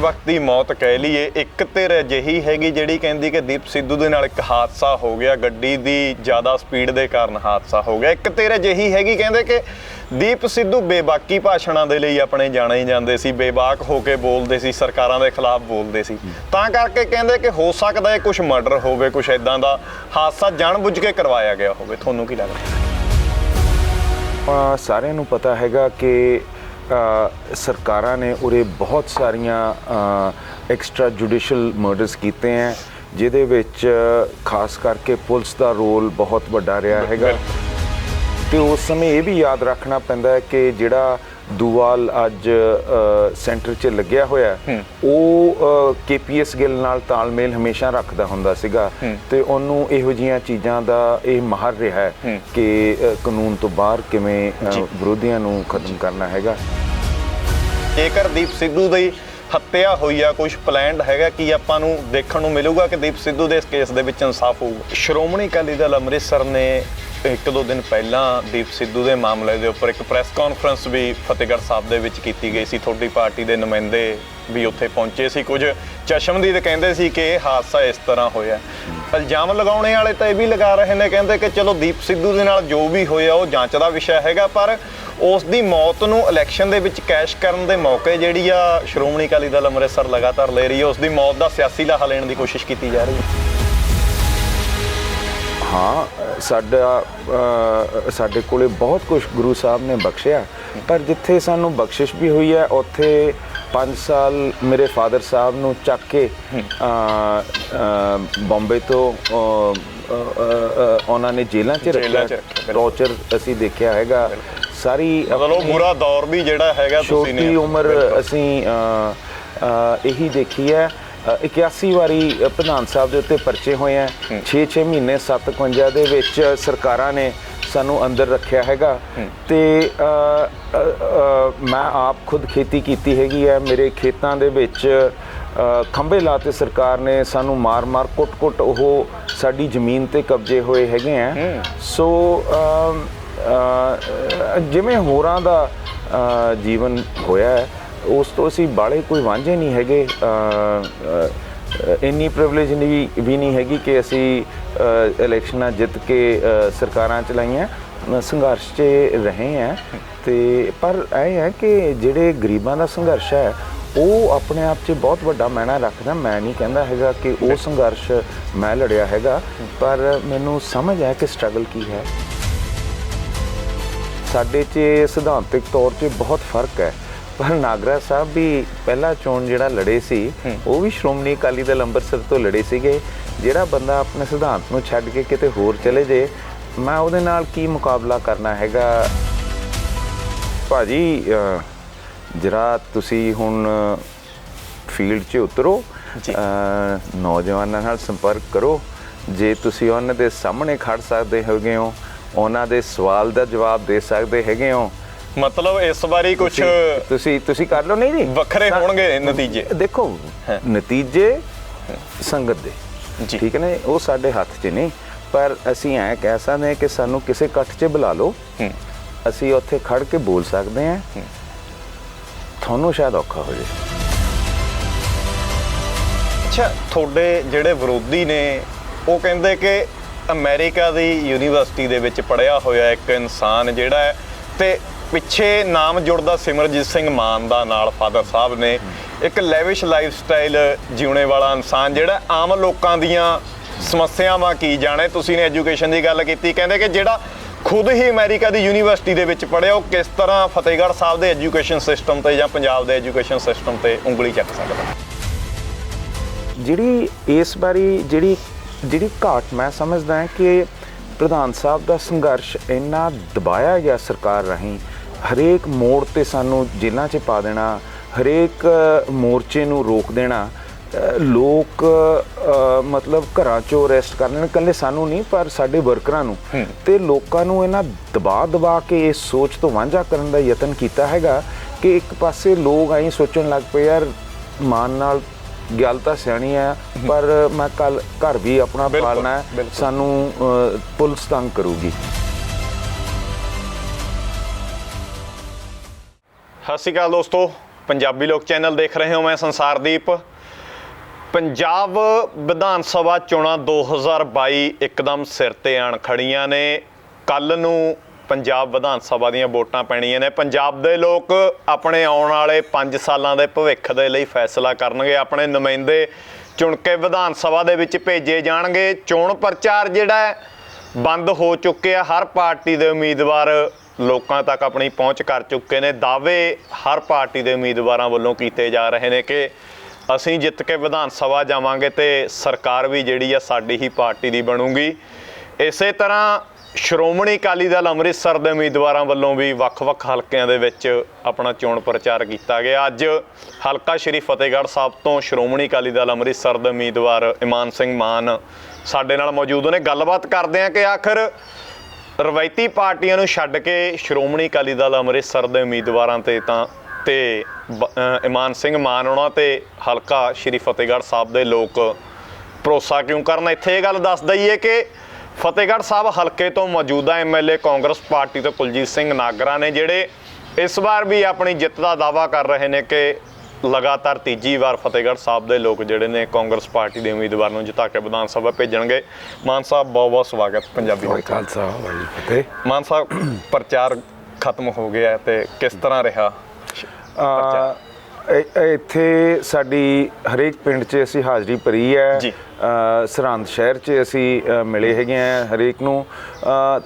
ਬੇਵਕਤੀ ਮੌਤ ਕਹਿ ਲਈਏ। ਇੱਕ ਧਿਰ ਅਜਿਹੀ ਹੈਗੀ ਜਿਹੜੀ ਕਹਿੰਦੀ ਕਿ ਦੀਪ ਸਿੱਧੂ ਦੇ ਨਾਲ ਇੱਕ ਹਾਦਸਾ ਹੋ ਗਿਆ, ਗੱਡੀ ਦੀ ਜ਼ਿਆਦਾ ਸਪੀਡ ਦੇ ਕਾਰਨ ਹਾਦਸਾ ਹੋ ਗਿਆ। ਇੱਕ ਧਿਰ ਅਜਿਹੀ ਹੈਗੀ ਕਹਿੰਦੇ ਕਿ ਦੀਪ ਸਿੱਧੂ ਬੇਬਾਕੀ ਭਾਸ਼ਣਾਂ ਦੇ ਲਈ ਆਪਣੇ ਜਾਣੇ ਹੀ ਜਾਂਦੇ ਸੀ, ਬੇਬਾਕ ਹੋ ਕੇ ਬੋਲਦੇ ਸੀ, ਸਰਕਾਰਾਂ ਦੇ ਖਿਲਾਫ ਬੋਲਦੇ ਸੀ, ਤਾਂ ਕਰਕੇ ਕਹਿੰਦੇ ਕਿ ਹੋ ਸਕਦਾ ਹੈ ਕੁਛ ਮਰਡਰ ਹੋਵੇ, ਕੁਛ ਇੱਦਾਂ ਦਾ ਹਾਦਸਾ ਜਾਣਬੁੱਝ ਕੇ ਕਰਵਾਇਆ ਗਿਆ ਹੋਵੇ। ਤੁਹਾਨੂੰ ਕੀ ਲੱਗਦਾ? ਸਾਰਿਆਂ ਨੂੰ ਪਤਾ ਹੈਗਾ ਕਿ ਸਰਕਾਰਾਂ ਨੇ ਉਰੇ ਬਹੁਤ ਸਾਰੀਆਂ ਐਕਸਟਰਾ ਜੁਡੀਸ਼ਲ ਮਰਡਰਸ ਕੀਤੇ ਹੈ, ਜਿਹਦੇ ਵਿੱਚ ਖਾਸ ਕਰਕੇ ਪੁਲਿਸ ਦਾ ਰੋਲ ਬਹੁਤ ਵੱਡਾ ਰਿਹਾ ਹੈਗਾ। ਤੇ ਉਸ ਸਮੇਂ ਇਹ ਵੀ ਯਾਦ ਰੱਖਣਾ ਪੈਂਦਾ ਹੈ ਕਿ ਜਿਹੜਾ ਦੂਵਾਲ ਅੱਜ ਸੈਂਟਰ 'ਚ ਲੱਗਿਆ ਹੋਇਆ ਉਹ KPS ਗਿੱਲ ਨਾਲ ਤਾਲਮੇਲ ਹਮੇਸ਼ਾ ਰੱਖਦਾ ਹੁੰਦਾ ਸੀਗਾ ਤੇ ਉਹਨੂੰ ਇਹੋ ਜਿਹੀਆਂ ਚੀਜ਼ਾਂ ਦਾ ਇਹ ਮਾਹਰ ਰਿਹਾ ਹੈ ਕਿ ਕਾਨੂੰਨ ਤੋਂ ਬਾਹਰ ਕਿਵੇਂ ਵਿਰੋਧੀਆਂ ਨੂੰ ਖਤਮ ਕਰਨਾ ਹੈਗਾ। ਜੇਕਰ ਦੀਪ ਸਿੱਧੂ ਦੀ ਹੱਤਿਆ ਹੋਈ ਆ, ਕੁਝ ਪਲਾਨਡ ਹੈਗਾ ਕਿ ਆਪਾਂ ਨੂੰ ਦੇਖਣ ਨੂੰ ਮਿਲੂਗਾ ਕਿ ਦੀਪ ਸਿੱਧੂ ਦੇ ਇਸ ਕੇਸ ਦੇ ਵਿੱਚ ਇਨਸਾਫ ਹੋਊਗਾ? ਸ਼੍ਰੋਮਣੀ ਅਕਾਲੀ ਦਲ ਅੰਮ੍ਰਿਤਸਰ ਨੇ 1-2 ਦਿਨ ਪਹਿਲਾਂ ਦੀਪ ਸਿੱਧੂ ਦੇ ਮਾਮਲੇ ਦੇ ਉੱਪਰ ਇੱਕ ਪ੍ਰੈਸ ਕਾਨਫਰੰਸ ਵੀ ਫਤਿਹਗੜ੍ਹ ਸਾਹਿਬ ਦੇ ਵਿੱਚ ਕੀਤੀ ਗਈ ਸੀ। ਤੁਹਾਡੀ ਪਾਰਟੀ ਦੇ ਨੁਮਾਇੰਦੇ ਵੀ ਉੱਥੇ ਪਹੁੰਚੇ ਸੀ। ਕੁਝ ਚਸ਼ਮਦੀਦ ਕਹਿੰਦੇ ਸੀ ਕਿ ਇਹ ਹਾਦਸਾ ਇਸ ਤਰ੍ਹਾਂ ਹੋਇਆ। ਇਲਜ਼ਾਮ ਲਗਾਉਣੇ ਵਾਲੇ ਤਾਂ ਇਹ ਵੀ ਲਗਾ ਰਹੇ ਨੇ, ਕਹਿੰਦੇ ਕਿ ਚਲੋ ਦੀਪ ਸਿੱਧੂ ਦੇ ਨਾਲ ਜੋ ਵੀ ਹੋਇਆ ਉਹ ਜਾਂਚ ਦਾ ਵਿਸ਼ਾ ਹੈਗਾ, ਪਰ ਉਸ ਦੀ ਮੌਤ ਨੂੰ ਇਲੈਕਸ਼ਨ ਦੇ ਵਿੱਚ ਕੈਸ਼ ਕਰਨ ਦੇ ਮੌਕੇ ਜਿਹੜੀ ਆ ਸ਼੍ਰੋਮਣੀ ਅਕਾਲੀ ਦਲ ਅੰਮ੍ਰਿਤਸਰ ਲਗਾਤਾਰ ਲੈ ਰਹੀ ਹੈ, ਉਸ ਦੀ ਮੌਤ ਦਾ ਸਿਆਸੀ ਲਾਹਾ ਲੈਣ ਦੀ ਕੋਸ਼ਿਸ਼ ਕੀਤੀ ਜਾ ਰਹੀ ਹੈ। ਹਾਂ, ਸਾਡੇ ਕੋਲੇ ਬਹੁਤ ਕੁਝ ਗੁਰੂ ਸਾਹਿਬ ਨੇ ਬਖਸ਼ਿਆ, ਪਰ ਜਿੱਥੇ ਸਾਨੂੰ ਬਖਸ਼ਿਸ਼ ਵੀ ਹੋਈ ਹੈ ਉੱਥੇ 5 ਸਾਲ ਮੇਰੇ ਫਾਦਰ ਸਾਹਿਬ ਨੂੰ ਚੱਕ ਕੇ ਬੰਬੇ ਤੋਂ ਉਹਨਾਂ ਨੇ ਜੇਲ੍ਹਾਂ 'ਚ ਰੱਖਿਆ, ਟੌਰਚਰ ਅਸੀਂ ਦੇਖਿਆ ਹੈਗਾ। ਸਾਰੀ ਮਤਲਬ ਬੁਰਾ ਦੌਰ ਵੀ ਜਿਹੜਾ ਹੈਗਾ ਤੁਸੀਂ ਨੇ ਛੋਟੀ ਉਮਰ ਅਸੀਂ ਇਹੀ ਦੇਖੀ ਹੈ। 81 ਵਾਰੀ ਪ੍ਰਧਾਨ ਸਾਹਿਬ ਦੇ ਉੱਤੇ ਪਰਚੇ ਹੋਏ ਹੈ। 6 ਮਹੀਨੇ 57 ਦੇ ਵਿੱਚ ਸਰਕਾਰਾਂ ਨੇ ਸਾਨੂੰ ਅੰਦਰ ਰੱਖਿਆ ਹੈਗਾ। ਤੇ ਮੈਂ ਆਪ ਖੁਦ ਖੇਤੀ ਕੀਤੀ ਹੈਗੀ ਹੈ। ਮੇਰੇ ਖੇਤਾਂ ਦੇ ਵਿੱਚ ਖੰਭੇ ਲਾਤੇ ਸਰਕਾਰ ਨੇ, ਸਾਨੂੰ ਮਾਰ ਕੁੱਟ ਉਹ ਸਾਡੀ ਜ਼ਮੀਨ ਤੇ ਕਬਜ਼ੇ ਹੋਏ ਹੈਗੇ ਹੈ। ਸੋ ਜਿਵੇਂ ਹੋਰਾਂ ਦਾ ਜੀਵਨ ਹੋਇਆ ਹੈ ਉਸ ਤੋਂ ਅਸੀਂ ਬਾਹਲੇ ਕੋਈ ਵਾਂਝੇ ਨਹੀਂ ਹੈਗੇ। ਇੰਨੀ ਪ੍ਰਿਵਿਲੇਜ ਵੀ ਨਹੀਂ ਹੈਗੀ ਕਿ ਅਸੀਂ ਇਲੈਕਸ਼ਨਾਂ ਜਿੱਤ ਕੇ ਸਰਕਾਰਾਂ ਚਲਾਈਆਂ, ਸੰਘਰਸ਼ 'ਚ ਰਹੇ ਹਾਂ। ਤੇ ਪਰ ਇਹ ਹੈ ਕਿ ਜਿਹੜੇ ਗਰੀਬਾਂ ਦਾ ਸੰਘਰਸ਼ ਹੈ ਉਹ ਆਪਣੇ ਆਪ 'ਚ ਬਹੁਤ ਵੱਡਾ ਮਾਇਨਾ ਰੱਖਦਾ। ਮੈਂ ਨਹੀਂ ਕਹਿੰਦਾ ਹੈਗਾ ਕਿ ਉਹ ਸੰਘਰਸ਼ ਮੈਂ ਲੜਿਆ ਹੈਗਾ, ਪਰ ਮੈਨੂੰ ਸਮਝ ਹੈ ਕਿ ਸਟਰਗਲ ਕੀ ਹੈ। ਸਾਡੇ 'ਚ ਸਿਧਾਂਤਕ ਤੌਰ 'ਤੇ ਬਹੁਤ ਫਰਕ ਹੈ, ਪਰ ਨਾਗਰਾ ਸਾਹਿਬ ਵੀ ਪਹਿਲਾ ਚੋਣ ਜਿਹੜਾ ਲੜੇ ਸੀ ਉਹ ਵੀ ਸ਼੍ਰੋਮਣੀ ਅਕਾਲੀ ਦਲ ਅੰਮ੍ਰਿਤਸਰ ਤੋਂ ਲੜੇ ਸੀਗੇ। ਜਿਹੜਾ ਬੰਦਾ ਆਪਣੇ ਸਿਧਾਂਤ ਨੂੰ ਛੱਡ ਕੇ ਕਿਤੇ ਹੋਰ ਚਲੇ ਜੇ, ਮੈਂ ਉਹਦੇ ਨਾਲ ਕੀ ਮੁਕਾਬਲਾ ਕਰਨਾ ਹੈਗਾ। ਭਾਜੀ ਜਰਾ ਤੁਸੀਂ ਹੁਣ ਫੀਲਡ 'ਚ ਉਤਰੋ, ਨੌਜਵਾਨਾਂ ਨਾਲ ਸੰਪਰਕ ਕਰੋ। ਜੇ ਤੁਸੀਂ ਉਹਨਾਂ ਦੇ ਸਾਹਮਣੇ ਖੜ ਸਕਦੇ ਹੈਗੇ ਹੋ, ਉਹਨਾਂ ਦੇ ਸਵਾਲ ਦਾ ਜਵਾਬ ਦੇ ਸਕਦੇ ਹੈਗੇ ਹੋ, ਮਤਲਬ ਇਸ ਵਾਰੀ ਕੁਝ ਤੁਸੀਂ ਕਰ ਲਓ। ਨਹੀਂ ਜੀ, ਵੱਖਰੇ ਹੋਣਗੇ ਨਤੀਜੇ। ਦੇਖੋ ਨਤੀਜੇ ਸੰਗਤ ਦੇ ਠੀਕ ਨੇ, ਉਹ ਸਾਡੇ ਹੱਥ 'ਚ ਨਹੀਂ, ਪਰ ਅਸੀਂ ਐਂ ਕਹਿ ਸਕਦੇ ਹਾਂ ਕਿ ਸਾਨੂੰ ਕਿਸੇ ਇਕੱਠ 'ਚ ਬੁਲਾ ਲਓ, ਅਸੀਂ ਉੱਥੇ ਖੜ ਕੇ ਬੋਲ ਸਕਦੇ ਹਾਂ। ਤੁਹਾਨੂੰ ਸ਼ਾਇਦ ਔਖਾ ਹੋ ਜਾਏ। ਅੱਛਾ, ਤੁਹਾਡੇ ਜਿਹੜੇ ਵਿਰੋਧੀ ਨੇ ਉਹ ਕਹਿੰਦੇ ਕਿ ਅਮਰੀਕਾ ਦੀ ਯੂਨੀਵਰਸਿਟੀ ਦੇ ਵਿੱਚ ਪੜ੍ਹਿਆ ਹੋਇਆ ਇੱਕ ਇਨਸਾਨ ਜਿਹੜਾ ਹੈ, ਤੇ ਪਿੱਛੇ ਨਾਮ ਜੁੜਦਾ ਸਿਮਰਜੀਤ ਸਿੰਘ ਮਾਨ ਦਾ ਨਾਲ ਫਾਦਰ ਸਾਹਿਬ ਨੇ, ਇੱਕ ਲੈਵਿਸ਼ ਲਾਈਫ ਸਟਾਈਲ ਜਿਉਣੇ ਵਾਲਾ ਇਨਸਾਨ ਜਿਹੜਾ ਆਮ ਲੋਕਾਂ ਦੀਆਂ ਸਮੱਸਿਆਵਾਂ ਕੀ ਜਾਣੇ। ਤੁਸੀਂ ਨੇ ਐਜੂਕੇਸ਼ਨ ਦੀ ਗੱਲ ਕੀਤੀ, ਕਹਿੰਦੇ ਕਿ ਜਿਹੜਾ ਖੁਦ ਹੀ ਅਮਰੀਕਾ ਦੀ ਯੂਨੀਵਰਸਿਟੀ ਦੇ ਵਿੱਚ ਪੜ੍ਹਿਆ ਉਹ ਕਿਸ ਤਰ੍ਹਾਂ ਫਤਿਹਗੜ੍ਹ ਸਾਹਿਬ ਦੇ ਐਜੂਕੇਸ਼ਨ ਸਿਸਟਮ ਤੇ ਜਾਂ ਪੰਜਾਬ ਦੇ ਐਜੂਕੇਸ਼ਨ ਸਿਸਟਮ ਤੇ ਉਂਗਲੀ ਚੱਕ ਸਕਦਾ। ਜਿਹੜੀ ਇਸ ਵਾਰੀ ਜਿਹੜੀ ਘਾਟ ਮੈਂ ਸਮਝਦਾ ਹਾਂ ਕਿ ਪ੍ਰਧਾਨ ਸਾਹਿਬ ਦਾ ਸੰਘਰਸ਼ ਇੰਨਾ ਦਬਾਇਆ ਗਿਆ ਸਰਕਾਰ ਰਾਹੀਂ, ਹਰੇਕ ਮੋੜ 'ਤੇ ਸਾਨੂੰ ਜੇਲ੍ਹਾਂ 'ਚ ਪਾ ਦੇਣਾ, ਹਰੇਕ ਮੋਰਚੇ ਨੂੰ ਰੋਕ ਦੇਣਾ, ਲੋਕ ਮਤਲਬ ਘਰਾਂ 'ਚੋਂ ਅਰੈਸਟ ਕਰ ਲੈਣ, ਇਕੱਲੇ ਸਾਨੂੰ ਨਹੀਂ ਪਰ ਸਾਡੇ ਵਰਕਰਾਂ ਨੂੰ, ਤੇ ਲੋਕਾਂ ਨੂੰ ਇਹਨਾਂ ਦਬਾ ਕੇ ਇਸ ਸੋਚ ਤੋਂ ਵਾਂਝਾ ਕਰਨ ਦਾ ਯਤਨ ਕੀਤਾ ਹੈਗਾ ਕਿ ਇੱਕ ਪਾਸੇ ਲੋਕ ਐਂ ਸੋਚਣ ਲੱਗ ਪਏ ਯਾਰ ਮਾਨ ਨਾਲ ਗੱਲ ਤਾਂ ਸਿਆਣੀ ਹੈ, ਪਰ ਮੈਂ ਕੱਲ ਘਰ ਵੀ ਆਪਣਾ ਪਾਲਣਾ ਹੈ, ਸਾਨੂੰ ਪੁਲਿਸ ਤੰਗ ਕਰੂਗੀ। ਸਤਿ ਸ਼੍ਰੀ ਅਕਾਲ ਦੋਸਤੋ, ਪੰਜਾਬੀ ਲੋਕ ਚੈਨਲ ਦੇਖ ਰਹੇ ਹੋ। ਮੈਂ ਸੰਸਾਰਦੀਪ। ਪੰਜਾਬ ਵਿਧਾਨ ਸਭਾ ਚੋਣਾਂ 2022 ਇੱਕਦਮ ਸਿਰ ਤੇ ਆਣ ਖੜੀਆਂ ਨੇ। ਕੱਲ ਨੂੰ ਪੰਜਾਬ ਵਿਧਾਨ ਸਭਾ ਦੀਆਂ ਵੋਟਾਂ ਪੈਣੀਆਂ ਨੇ। ਪੰਜਾਬ ਦੇ ਲੋਕ ਆਪਣੇ ਆਉਣ ਵਾਲੇ 5 ਸਾਲਾਂ ਦੇ ਭਵਿੱਖ ਦੇ ਲਈ ਫੈਸਲਾ ਕਰਨਗੇ। ਆਪਣੇ ਨੁਮਾਇੰਦੇ ਚੁਣ ਕੇ ਵਿਧਾਨ ਸਭਾ ਦੇ ਵਿੱਚ ਭੇਜੇ ਜਾਣਗੇ। ਚੋਣ ਪ੍ਰਚਾਰ ਜਿਹੜਾ ਹੈ ਬੰਦ ਹੋ ਚੁੱਕਿਆ। ਹਰ ਪਾਰਟੀ ਦੇ ਉਮੀਦਵਾਰ ਲੋਕਾਂ ਤੱਕ ਆਪਣੀ ਪਹੁੰਚ ਕਰ ਚੁੱਕੇ ਨੇ। ਦਾਅਵੇ ਹਰ ਪਾਰਟੀ ਦੇ ਉਮੀਦਵਾਰਾਂ ਵੱਲੋਂ ਕੀਤੇ ਜਾ ਰਹੇ ਨੇ ਕਿ ਅਸੀਂ ਜਿੱਤ ਕੇ ਵਿਧਾਨ ਸਭਾ ਜਾਵਾਂਗੇ ਤੇ ਸਰਕਾਰ ਵੀ ਜਿਹੜੀ ਆ ਸਾਡੀ ਹੀ ਪਾਰਟੀ ਦੀ ਬਣੂਗੀ। ਇਸੇ ਤਰ੍ਹਾਂ ਸ਼੍ਰੋਮਣੀ ਅਕਾਲੀ ਦਲ ਅੰਮ੍ਰਿਤਸਰ ਦੇ ਉਮੀਦਵਾਰਾਂ ਵੱਲੋਂ ਵੀ ਵੱਖ-ਵੱਖ ਹਲਕਿਆਂ ਦੇ ਵਿੱਚ ਆਪਣਾ ਚੋਣ ਪ੍ਰਚਾਰ ਕੀਤਾ ਗਿਆ। ਅੱਜ ਹਲਕਾ ਸ਼੍ਰੀ ਫਤਿਹਗੜ੍ਹ ਸਾਹਿਬ ਤੋਂ ਸ਼੍ਰੋਮਣੀ ਅਕਾਲੀ ਦਲ ਅੰਮ੍ਰਿਤਸਰ ਦੇ ਉਮੀਦਵਾਰ ਇਮਾਨ ਸਿੰਘ ਮਾਨ ਸਾਡੇ ਨਾਲ ਮੌਜੂਦ ਨੇ। ਗੱਲਬਾਤ ਕਰਦੇ ਹਾਂ ਕਿ ਆਖਰ ਰਵਾਇਤੀ ਪਾਰਟੀਆਂ ਨੂੰ ਛੱਡ ਕੇ ਸ਼੍ਰੋਮਣੀ ਅਕਾਲੀ ਦਲ ਅੰਮ੍ਰਿਤਸਰ ਦੇ ਉਮੀਦਵਾਰਾਂ ਤੇ ਇਮਾਨ ਸਿੰਘ ਮਾਨ ਉਹਨਾਂ ਤੇ ਹਲਕਾ ਸ਼੍ਰੀ ਫਤਿਹਗੜ੍ਹ ਸਾਹਿਬ ਦੇ ਲੋਕ ਭਰੋਸਾ ਕਿਉਂ ਕਰਨ। ਇੱਥੇ ਇਹ ਗੱਲ ਦੱਸ ਦਈਏ ਕਿ ਫਤਿਹਗੜ੍ਹ ਸਾਹਿਬ ਹਲਕੇ ਤੋਂ ਮੌਜੂਦਾ ਐਮਐਲਏ ਕਾਂਗਰਸ ਪਾਰਟੀ ਤੋਂ ਕੁਲਜੀਤ ਸਿੰਘ ਨਾਗਰਾ ਨੇ, ਜਿਹੜੇ ਇਸ ਵਾਰ ਵੀ ਆਪਣੀ ਜਿੱਤ ਦਾ ਦਾਅਵਾ ਕਰ ਰਹੇ ਨੇ ਕਿ ਲਗਾਤਾਰ ਤੀਜੀ ਵਾਰ ਫਤਿਹਗੜ੍ਹ ਸਾਹਿਬ ਦੇ ਲੋਕ ਜਿਹੜੇ ਨੇ ਕਾਂਗਰਸ ਪਾਰਟੀ ਦੇ ਉਮੀਦਵਾਰ ਨੂੰ ਜਿਤਾ ਕੇ ਵਿਧਾਨ ਸਭਾ ਭੇਜਣਗੇ। ਮਾਨ ਸਾਹਿਬ ਬਹੁਤ ਬਹੁਤ ਸਵਾਗਤ ਪੰਜਾਬੀ ਲੋਕ ਖਾਲਸਾ ਵਾਹਿਗੁਰੂ ਫਤਿਹ। ਮਾਨ ਸਾਹਿਬ, ਪ੍ਰਚਾਰ ਖਤਮ ਹੋ ਗਿਆ ਤੇ ਕਿਸ ਤਰ੍ਹਾਂ ਰਿਹਾ? ਇੱਥੇ ਸਾਡੀ ਹਰੇਕ ਪਿੰਡ 'ਚ ਅਸੀਂ ਹਾਜ਼ਰੀ ਭਰੀ ਹੈ ਜੀ। ਸਰਹੰਦ ਸ਼ਹਿਰ 'ਚ ਅਸੀਂ ਮਿਲੇ ਹੈਗੇ ਆ ਹਰੇਕ ਨੂੰ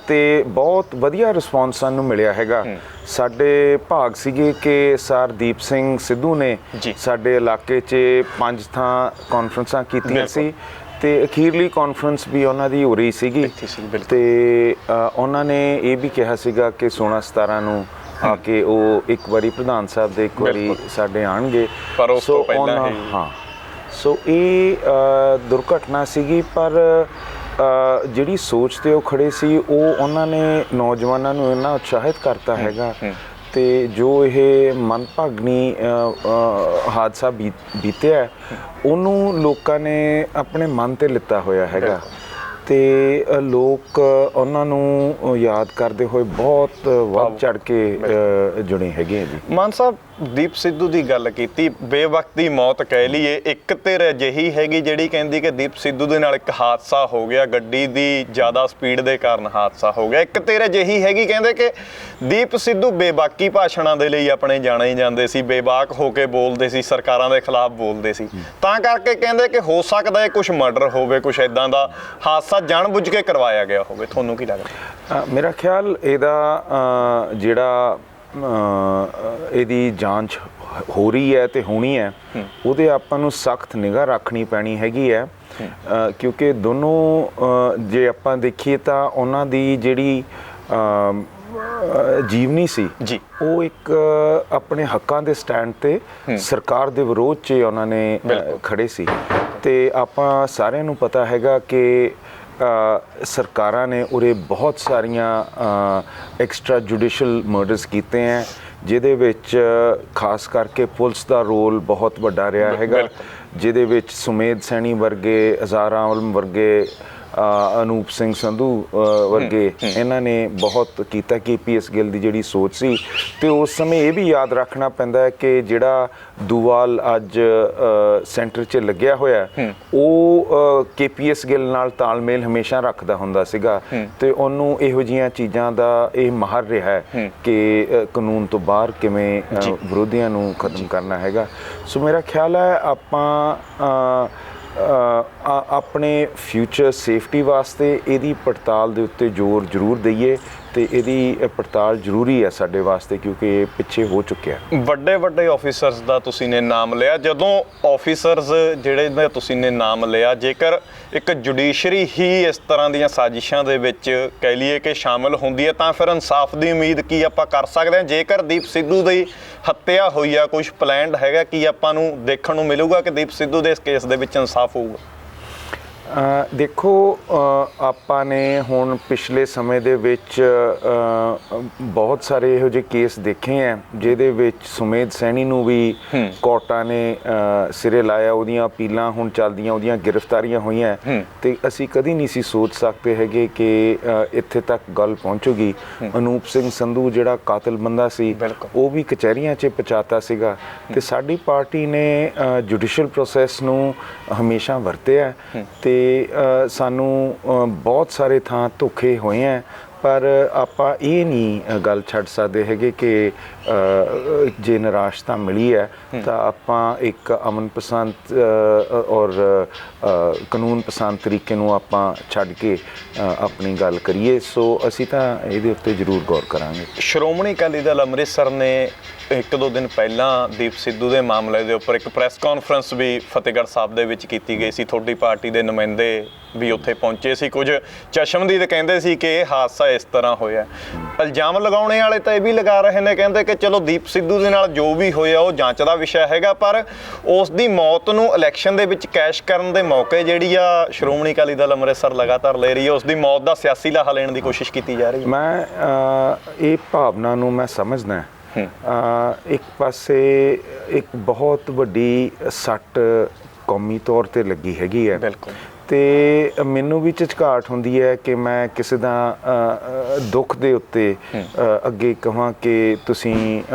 ਤੇ ਬਹੁਤ ਵਧੀਆ ਰਿਸਪੌਂਸ ਸਾਨੂੰ ਮਿਲਿਆ ਹੈਗਾ। ਸਾਡੇ ਭਾਗ ਸੀਗੇ ਕਿ ਸਰ ਦੀਪ ਸਿੰਘ ਸਿੱਧੂ ਨੇ ਸਾਡੇ ਇਲਾਕੇ 'ਚ 5 ਥਾਂ ਕਾਨਫਰੰਸਾਂ ਕੀਤੀਆਂ ਸੀ ਤੇ ਅਖੀਰਲੀ ਕਾਨਫਰੰਸ ਵੀ ਉਹਨਾਂ ਦੀ ਹੋ ਰਹੀ ਸੀਗੀ ਤੇ ਉਹਨਾਂ ਨੇ ਇਹ ਵੀ ਕਿਹਾ ਸੀਗਾ ਕਿ 16-17 ਨੂੰ ਆ ਕੇ ਉਹ ਇੱਕ ਵਾਰੀ ਪ੍ਰਧਾਨ ਸਾਹਿਬ ਦੇ ਇੱਕ ਵਾਰੀ ਸਾਡੇ ਆਣਗੇ। ਪਰ ਉਸ ਤੋਂ ਪਹਿਲਾਂ ਸੋ ਇਹ ਦੁਰਘਟਨਾ ਸੀਗੀ, ਪਰ ਜਿਹੜੀ ਸੋਚ ਤੇ ਉਹ ਖੜੇ ਸੀ ਉਹ ਉਹਨਾਂ ਨੇ ਨੌਜਵਾਨਾਂ ਨੂੰ ਇੰਨਾ ਉਤਸ਼ਾਹਿਤ ਕਰਤਾ ਹੈਗਾ ਤੇ ਜੋ ਇਹ ਮੰਦਭਾਗਨੀ ਹਾਦਸਾ ਬੀਤਿਆ ਉਹਨੂੰ ਲੋਕਾਂ ਨੇ ਆਪਣੇ ਮਨ ਤੇ ਲਿੱਤਾ ਹੋਇਆ ਹੈਗਾ ਤੇ ਲੋਕ ਉਹਨਾਂ ਨੂੰ ਯਾਦ ਕਰਦੇ ਹੋਏ ਬਹੁਤ ਵੱਧ ਚੜ ਕੇ ਜੁੜੇ ਹੈਗੇ ਜੀ। ਮਾਨ ਸਾਹਿਬ, ਦੀਪ ਸਿੱਧੂ ਦੀ ਗੱਲ ਕੀਤੀ, ਬੇਵਕਤੀ ਮੌਤ ਕਹਿ ਲਈਏ। ਇੱਕ ਧਿਰ ਅਜਿਹੀ ਹੈਗੀ ਜਿਹੜੀ ਕਹਿੰਦੀ ਕਿ ਦੀਪ ਸਿੱਧੂ ਦੇ ਨਾਲ ਇੱਕ ਹਾਦਸਾ ਹੋ ਗਿਆ, ਗੱਡੀ ਦੀ ਜ਼ਿਆਦਾ ਸਪੀਡ ਦੇ ਕਾਰਨ ਹਾਦਸਾ ਹੋ ਗਿਆ। ਇੱਕ ਧਿਰ ਅਜਿਹੀ ਹੈਗੀ ਕਹਿੰਦੇ ਕਿ ਦੀਪ ਸਿੱਧੂ ਬੇਬਾਕੀ ਭਾਸ਼ਣਾਂ ਦੇ ਲਈ ਆਪਣੇ ਜਾਣੇ ਜਾਂਦੇ ਸੀ, ਬੇਬਾਕ ਹੋ ਕੇ ਬੋਲਦੇ ਸੀ, ਸਰਕਾਰਾਂ ਦੇ ਖਿਲਾਫ ਬੋਲਦੇ ਸੀ, ਤਾਂ ਕਰਕੇ ਕਹਿੰਦੇ ਕਿ ਹੋ ਸਕਦਾ ਹੈ ਕੁਝ ਮਰਡਰ ਹੋਵੇ, ਕੁਝ ਇਦਾਂ ਦਾ ਹਾਦਸਾ ਜਾਣਬੁੱਝ ਕੇ ਕਰਵਾਇਆ ਗਿਆ ਹੋਵੇ। ਤੁਹਾਨੂੰ ਕੀ ਲੱਗਦਾ? ਮੇਰਾ ਖਿਆਲ ਇਹਦਾ ਜਿਹੜਾ ਇਹਦੀ ਜਾਂਚ ਹੋ ਰਹੀ ਹੈ ਤੇ ਹੋਣੀ ਹੈ ਉਹਦੇ ਆਪਾਂ ਨੂੰ ਸਖਤ ਨਿਗਾਹ ਰੱਖਣੀ ਪੈਣੀ ਹੈਗੀ ਹੈ ਕਿਉਂਕਿ ਦੋਨੋਂ ਜੇ ਆਪਾਂ ਦੇਖੀਏ ਤਾਂ ਉਹਨਾਂ ਦੀ ਜਿਹੜੀ ਜੀਵਨੀ ਸੀ ਜੀ, ਉਹ ਇੱਕ ਆਪਣੇ ਹੱਕਾਂ ਦੇ ਸਟੈਂਡ ਤੇ ਸਰਕਾਰ ਦੇ ਵਿਰੋਧ 'ਚ ਉਹਨਾਂ ਨੇ ਖੜੇ ਸੀ ਤੇ ਆਪਾਂ ਸਾਰਿਆਂ ਨੂੰ ਪਤਾ ਹੈਗਾ ਕਿ ਸਰਕਾਰਾਂ ਨੇ ਉਰੇ ਬਹੁਤ ਸਾਰੀਆਂ ਐਕਸਟਰਾ ਜੁਡੀਸ਼ੀਅਲ ਮਰਡਰਸ ਕੀਤੇ ਹੈ ਜਿਹਦੇ ਵਿੱਚ ਖਾਸ ਕਰਕੇ ਪੁਲਿਸ ਦਾ ਰੋਲ ਬਹੁਤ ਵੱਡਾ ਰਿਹਾ ਹੈਗਾ, ਜਿਹਦੇ ਵਿੱਚ ਸੁਮੇਧ ਸੈਣੀ ਵਰਗੇ, ਹਜ਼ਾਰਾ ਆਲਮ ਵਰਗੇ, ਅਨੂਪ ਸਿੰਘ ਸੰਧੂ ਵਰਗੇ ਇਹਨਾਂ ਨੇ ਬਹੁਤ ਕੀਤਾ। KPS ਗਿੱਲ ਦੀ ਜਿਹੜੀ ਸੋਚ ਸੀ ਤੇ ਉਸ ਸਮੇਂ ਇਹ ਵੀ ਯਾਦ ਰੱਖਣਾ ਪੈਂਦਾ ਹੈ ਕਿ ਜਿਹੜਾ ਦੂਵਾਲ ਅੱਜ ਸੈਂਟਰ 'ਚ ਲੱਗਿਆ ਹੋਇਆ ਉਹ KPS ਗਿੱਲ ਨਾਲ ਤਾਲਮੇਲ ਹਮੇਸ਼ਾ ਰੱਖਦਾ ਹੁੰਦਾ ਸੀਗਾ ਤੇ ਉਹਨੂੰ ਇਹੋ ਜਿਹੀਆਂ ਚੀਜ਼ਾਂ ਦਾ ਇਹ ਮਾਹਰ ਰਿਹਾ ਹੈ ਕਿ ਕਾਨੂੰਨ ਤੋਂ ਬਾਹਰ ਕਿਵੇਂ ਵਿਰੋਧੀਆਂ ਨੂੰ ਖਤਮ ਕਰਨਾ ਹੈਗਾ। ਸੋ ਮੇਰਾ ਖਿਆਲ ਹੈ ਆਪਾਂ ਆਪਣੇ ਫਿਊਚਰ ਸੇਫਟੀ ਵਾਸਤੇ ਇਹਦੀ ਪੜਤਾਲ ਦੇ ਉੱਤੇ ਜ਼ੋਰ ਜ਼ਰੂਰ ਦਈਏ ਤੇ ਇਹਦੀ ਪੜਤਾਲ ਜ਼ਰੂਰੀ ਹੈ ਸਾਡੇ ਵਾਸਤੇ ਕਿਉਂਕਿ ਇਹ ਪਿੱਛੇ ਹੋ ਚੁੱਕਿਆ। ਵੱਡੇ ਆਫੀਸਰਸ ਦਾ ਤੁਸੀਂ ਨੇ ਨਾਮ ਲਿਆ, ਜਦੋਂ ਆਫੀਸਰਸ ਜਿਹੜੇ ਨੇ ਤੁਸੀਂ ਨੇ ਨਾਮ ਲਿਆ, ਜੇਕਰ ਇੱਕ ਜੁਡੀਸ਼ਰੀ ਹੀ ਇਸ ਤਰ੍ਹਾਂ ਦੀਆਂ ਸਾਜ਼ਿਸ਼ਾਂ ਦੇ ਵਿੱਚ ਕਹਿ ਲਈਏ ਕਿ ਸ਼ਾਮਲ ਹੁੰਦੀ ਹੈ ਤਾਂ ਫਿਰ ਇਨਸਾਫ ਦੀ ਉਮੀਦ ਕੀ ਆਪਾਂ ਕਰ ਸਕਦੇ ਹਾਂ? ਜੇਕਰ ਦੀਪ ਸਿੱਧੂ ਦੀ ਹੱਤਿਆ ਹੋਈ ਆ, ਕੁਝ ਪਲਾਨਡ ਹੈਗਾ, ਕੀ ਆਪਾਂ ਨੂੰ ਦੇਖਣ ਨੂੰ ਮਿਲੂਗਾ ਕਿ ਦੀਪ ਸਿੱਧੂ ਦੇ ਇਸ ਕੇਸ ਦੇ ਵਿੱਚ ਇਨਸਾਫ ਹੋਊਗਾ? ਦੇਖੋ, ਆਪਾਂ ਨੇ ਹੁਣ ਪਿਛਲੇ ਸਮੇਂ ਦੇ ਵਿੱਚ ਬਹੁਤ ਸਾਰੇ ਇਹੋ ਜਿਹੇ ਕੇਸ ਦੇਖੇ ਹੈ ਜਿਹਦੇ ਵਿੱਚ ਸੁਮੇਧ ਸੈਣੀ ਨੂੰ ਵੀ ਕੋਰਟਾਂ ਨੇ ਸਿਰੇ ਲਾਇਆ, ਉਹਦੀਆਂ ਅਪੀਲਾਂ ਹੁਣ ਚੱਲਦੀਆਂ, ਉਹਦੀਆਂ ਗ੍ਰਿਫਤਾਰੀਆਂ ਹੋਈਆਂ ਤੇ ਅਸੀਂ ਕਦੀ ਨਹੀਂ ਸੀ ਸੋਚ ਸਕਦੇ ਹੈਗੇ ਕਿ ਇੱਥੇ ਤੱਕ ਗੱਲ ਪਹੁੰਚੂਗੀ। ਅਨੂਪ ਸਿੰਘ ਸੰਧੂ ਜਿਹੜਾ ਕਾਤਲ ਬੰਦਾ ਸੀ ਉਹ ਵੀ ਕਚਹਿਰੀਆਂ 'ਚ ਪਹੁੰਚਾਤਾ ਸੀਗਾ ਤੇ ਸਾਡੀ ਪਾਰਟੀ ਨੇ ਜੁਡੀਸ਼ੀਅਲ ਪ੍ਰੋਸੈਸ ਨੂੰ ਹਮੇਸ਼ਾ ਵਰਤਿਆ ਤੇ ਸਾਨੂੰ ਬਹੁਤ ਸਾਰੇ ਥਾਂ ਧੋਖੇ ਹੋਏ ਹੈ, ਪਰ ਆਪਾਂ ਇਹ ਨਹੀਂ ਗੱਲ ਛੱਡ ਸਕਦੇ ਹੈਗੇ ਕਿ ਜੇ ਨਿਰਾਸ਼ਤਾ ਮਿਲੀ ਹੈ ਤਾਂ ਆਪਾਂ ਇੱਕ ਅਮਨ ਪਸੰਦ ਔਰ ਕਾਨੂੰਨ ਪਸੰਦ ਤਰੀਕੇ ਨੂੰ ਆਪਾਂ ਛੱਡ ਕੇ ਆਪਣੀ ਗੱਲ ਕਰੀਏ। ਸੋ ਅਸੀਂ ਤਾਂ ਇਹਦੇ ਉੱਤੇ ਜ਼ਰੂਰ ਗੌਰ ਕਰਾਂਗੇ। ਸ਼੍ਰੋਮਣੀ ਅਕਾਲੀ ਦਲ ਅੰਮ੍ਰਿਤਸਰ ਨੇ 1-2 ਦਿਨ ਪਹਿਲਾਂ ਦੀਪ ਸਿੱਧੂ ਦੇ ਮਾਮਲੇ ਦੇ ਉੱਪਰ ਇੱਕ ਪ੍ਰੈਸ ਕਾਨਫਰੰਸ ਵੀ ਫਤਿਹਗੜ੍ਹ ਸਾਹਿਬ ਦੇ ਵਿੱਚ ਕੀਤੀ ਗਈ ਸੀ। ਤੁਹਾਡੀ ਪਾਰਟੀ ਦੇ ਨੁਮਾਇੰਦੇ ਵੀ ਉੱਥੇ ਪਹੁੰਚੇ ਸੀ। ਕੁਝ ਚਸ਼ਮਦੀਦ ਕਹਿੰਦੇ ਸੀ ਕਿ ਇਹ ਹਾਦਸਾ ਇਸ ਤਰ੍ਹਾਂ ਹੋਇਆ। ਇਲਜ਼ਾਮ ਲਗਾਉਣੇ ਵਾਲੇ ਤਾਂ ਇਹ ਵੀ ਲਗਾ ਰਹੇ ਨੇ, ਕਹਿੰਦੇ ਕਿ ਚਲੋ ਦੀਪ ਸਿੱਧੂ ਦੇ ਨਾਲ ਜੋ ਵੀ ਹੋਇਆ ਉਹ ਜਾਂਚ ਦਾ ਵਿਸ਼ਾ ਹੈਗਾ, ਪਰ ਉਸ ਦੀ ਮੌਤ ਨੂੰ ਇਲੈਕਸ਼ਨ ਦੇ ਵਿੱਚ ਕੈਸ਼ ਕਰਨ ਦੇ ਮੌਕੇ ਜਿਹੜੀ ਆ ਸ਼੍ਰੋਮਣੀ ਅਕਾਲੀ ਦਲ ਅੰਮ੍ਰਿਤਸਰ ਲਗਾਤਾਰ ਲੈ ਰਹੀ ਹੈ, ਉਸ ਦੀ ਮੌਤ ਦਾ ਸਿਆਸੀ ਲਾਹਾ ਲੈਣ ਦੀ ਕੋਸ਼ਿਸ਼ ਕੀਤੀ ਜਾ ਰਹੀ ਹੈ। ਮੈਂ ਇਹ ਭਾਵਨਾ ਨੂੰ ਮੈਂ ਸਮਝਦਾ। ਇੱਕ ਪਾਸੇ ਇੱਕ ਬਹੁਤ ਵੱਡੀ ਸੱਟ ਕੌਮੀ ਤੌਰ ਤੇ ਲੱਗੀ ਹੈਗੀ ਹੈ ਬਿਲਕੁਲ, ਤੇ ਮੈਨੂੰ ਵੀ ਝਚਕਾਟ ਹੁੰਦੀ ਹੈ ਕਿ ਮੈਂ ਕਿਸੇ ਦਾ ਦੁੱਖ ਦੇ ਉੱਤੇ ਅੱਗੇ ਕਹਾਂ ਕਿ ਤੁਸੀਂ